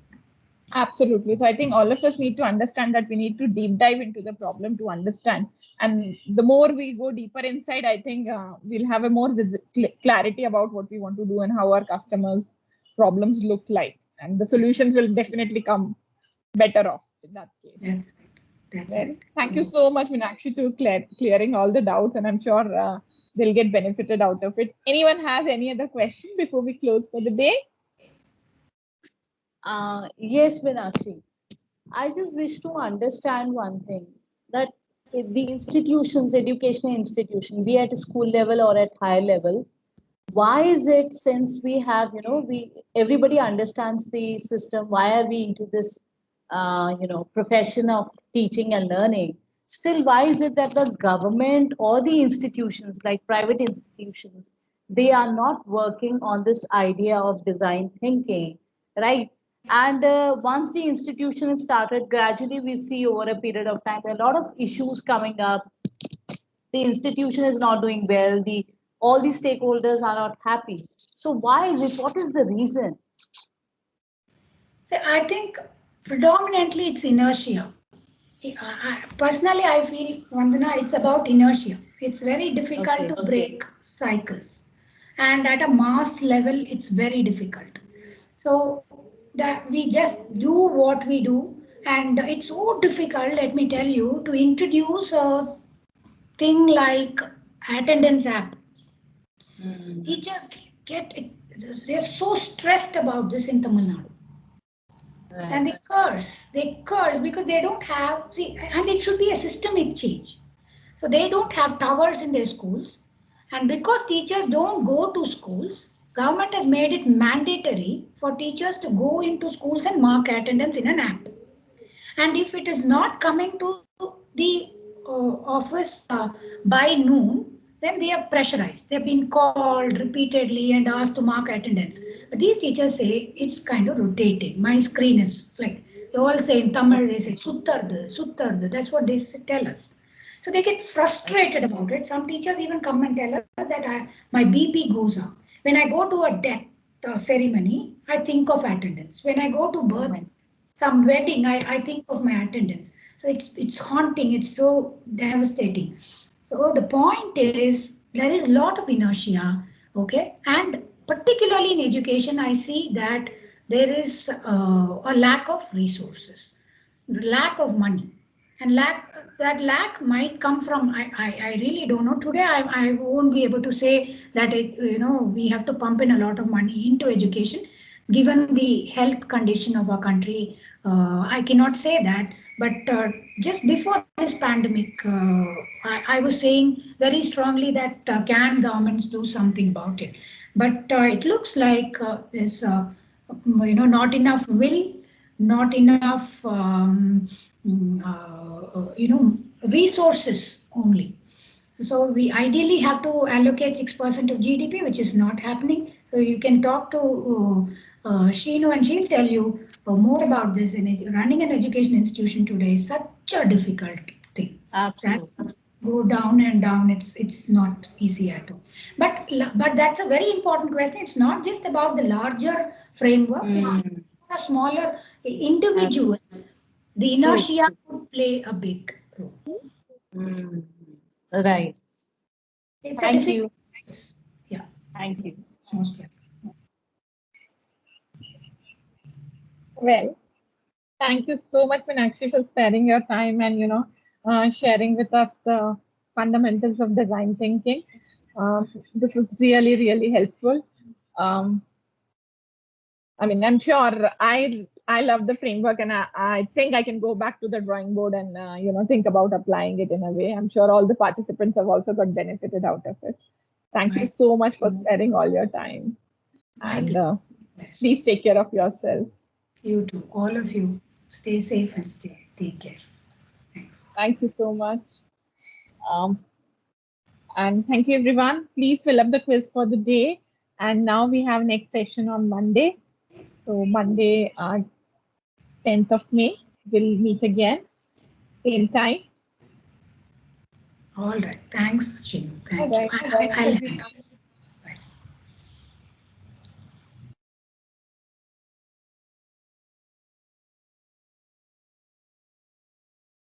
Absolutely. So I think all of us need to understand that we need to deep dive into the problem to understand. And the more we go deeper inside, I think we'll have a more clarity about what we want to do and how our customers' problems look like. And the solutions will definitely come better off in that case. That's right. That's right. Thank you so much, Meenakshi, to clearing all the doubts, and I'm sure they'll get benefited out of it. Anyone has any other question before we close for the day? Yes, Meenakshi. I just wish to understand one thing, that if the institutions, educational institution, be at a school level or at higher level, why is it, since we have, everybody understands the system, why are we into this, profession of teaching and learning? Still, why is it that the government or the institutions, like private institutions, they are not working on this idea of design thinking, right? And once the institution is started, gradually we see over a period of time a lot of issues coming up. The institution is not doing well. All the stakeholders are not happy. So why is it? What is the reason? So I think predominantly it's inertia. Personally, I feel, Vandana, it's about inertia. It's very difficult to break cycles. And at a mass level, it's very difficult. So that we just do what we do. And it's so difficult, let me tell you, to introduce a thing like attendance app. Teachers they're so stressed about this in Tamil Nadu. Right. And they curse because they don't have, and it should be a systemic change. So they don't have towers in their schools. And because teachers don't go to schools, government has made it mandatory for teachers to go into schools and mark attendance in an app. And if it is not coming to the office by noon, then they are pressurized. They've been called repeatedly and asked to mark attendance. But these teachers say it's kind of rotating. My screen is like, they all say in Tamil, they say, suttardu. That's what they tell us. So they get frustrated about it. Some teachers even come and tell us that my BP goes up. When I go to a death ceremony, I think of attendance. When I go to some wedding, I think of my attendance. So it's haunting. It's so devastating. So the point is, there is a lot of inertia, okay? And particularly in education, I see that there is a lack of resources, lack of money. And that lack might come from, I really don't know. Today, I won't be able to say that, we have to pump in a lot of money into education. Given the health condition of our country, I cannot say that. But just before this pandemic, I was saying very strongly that can governments do something about it? But it looks like there's not enough will, not enough resources only. So we ideally have to allocate 6% of GDP, which is not happening. So you can talk to Sheenu and she'll tell you more about this. Running an education institution today is such a difficult thing. Absolutely. That's go down and down. It's not easy at all. But that's a very important question. It's not just about the larger frameworks. It's a smaller individual. The inertia could play a big role. Right. It's a Thank difficult you. process. Yeah, Thank you. most welcome. Well, thank you so much, Meenakshi, for sparing your time and sharing with us the fundamentals of design thinking. This was really, really helpful. I mean, I'm sure I love the framework, and I think I can go back to the drawing board and think about applying it in a way. I'm sure all the participants have also got benefited out of it. Thank you so much for sparing all your time, and please take care of yourselves. You too, all of you. Stay safe and take care. Thanks. Thank you so much. And thank you, everyone. Please fill up the quiz for the day. And now we have next session on Monday. So Monday, 10th of May, we'll meet again, same time. All right. Thanks, Sheenu. Thank All you. right. I'll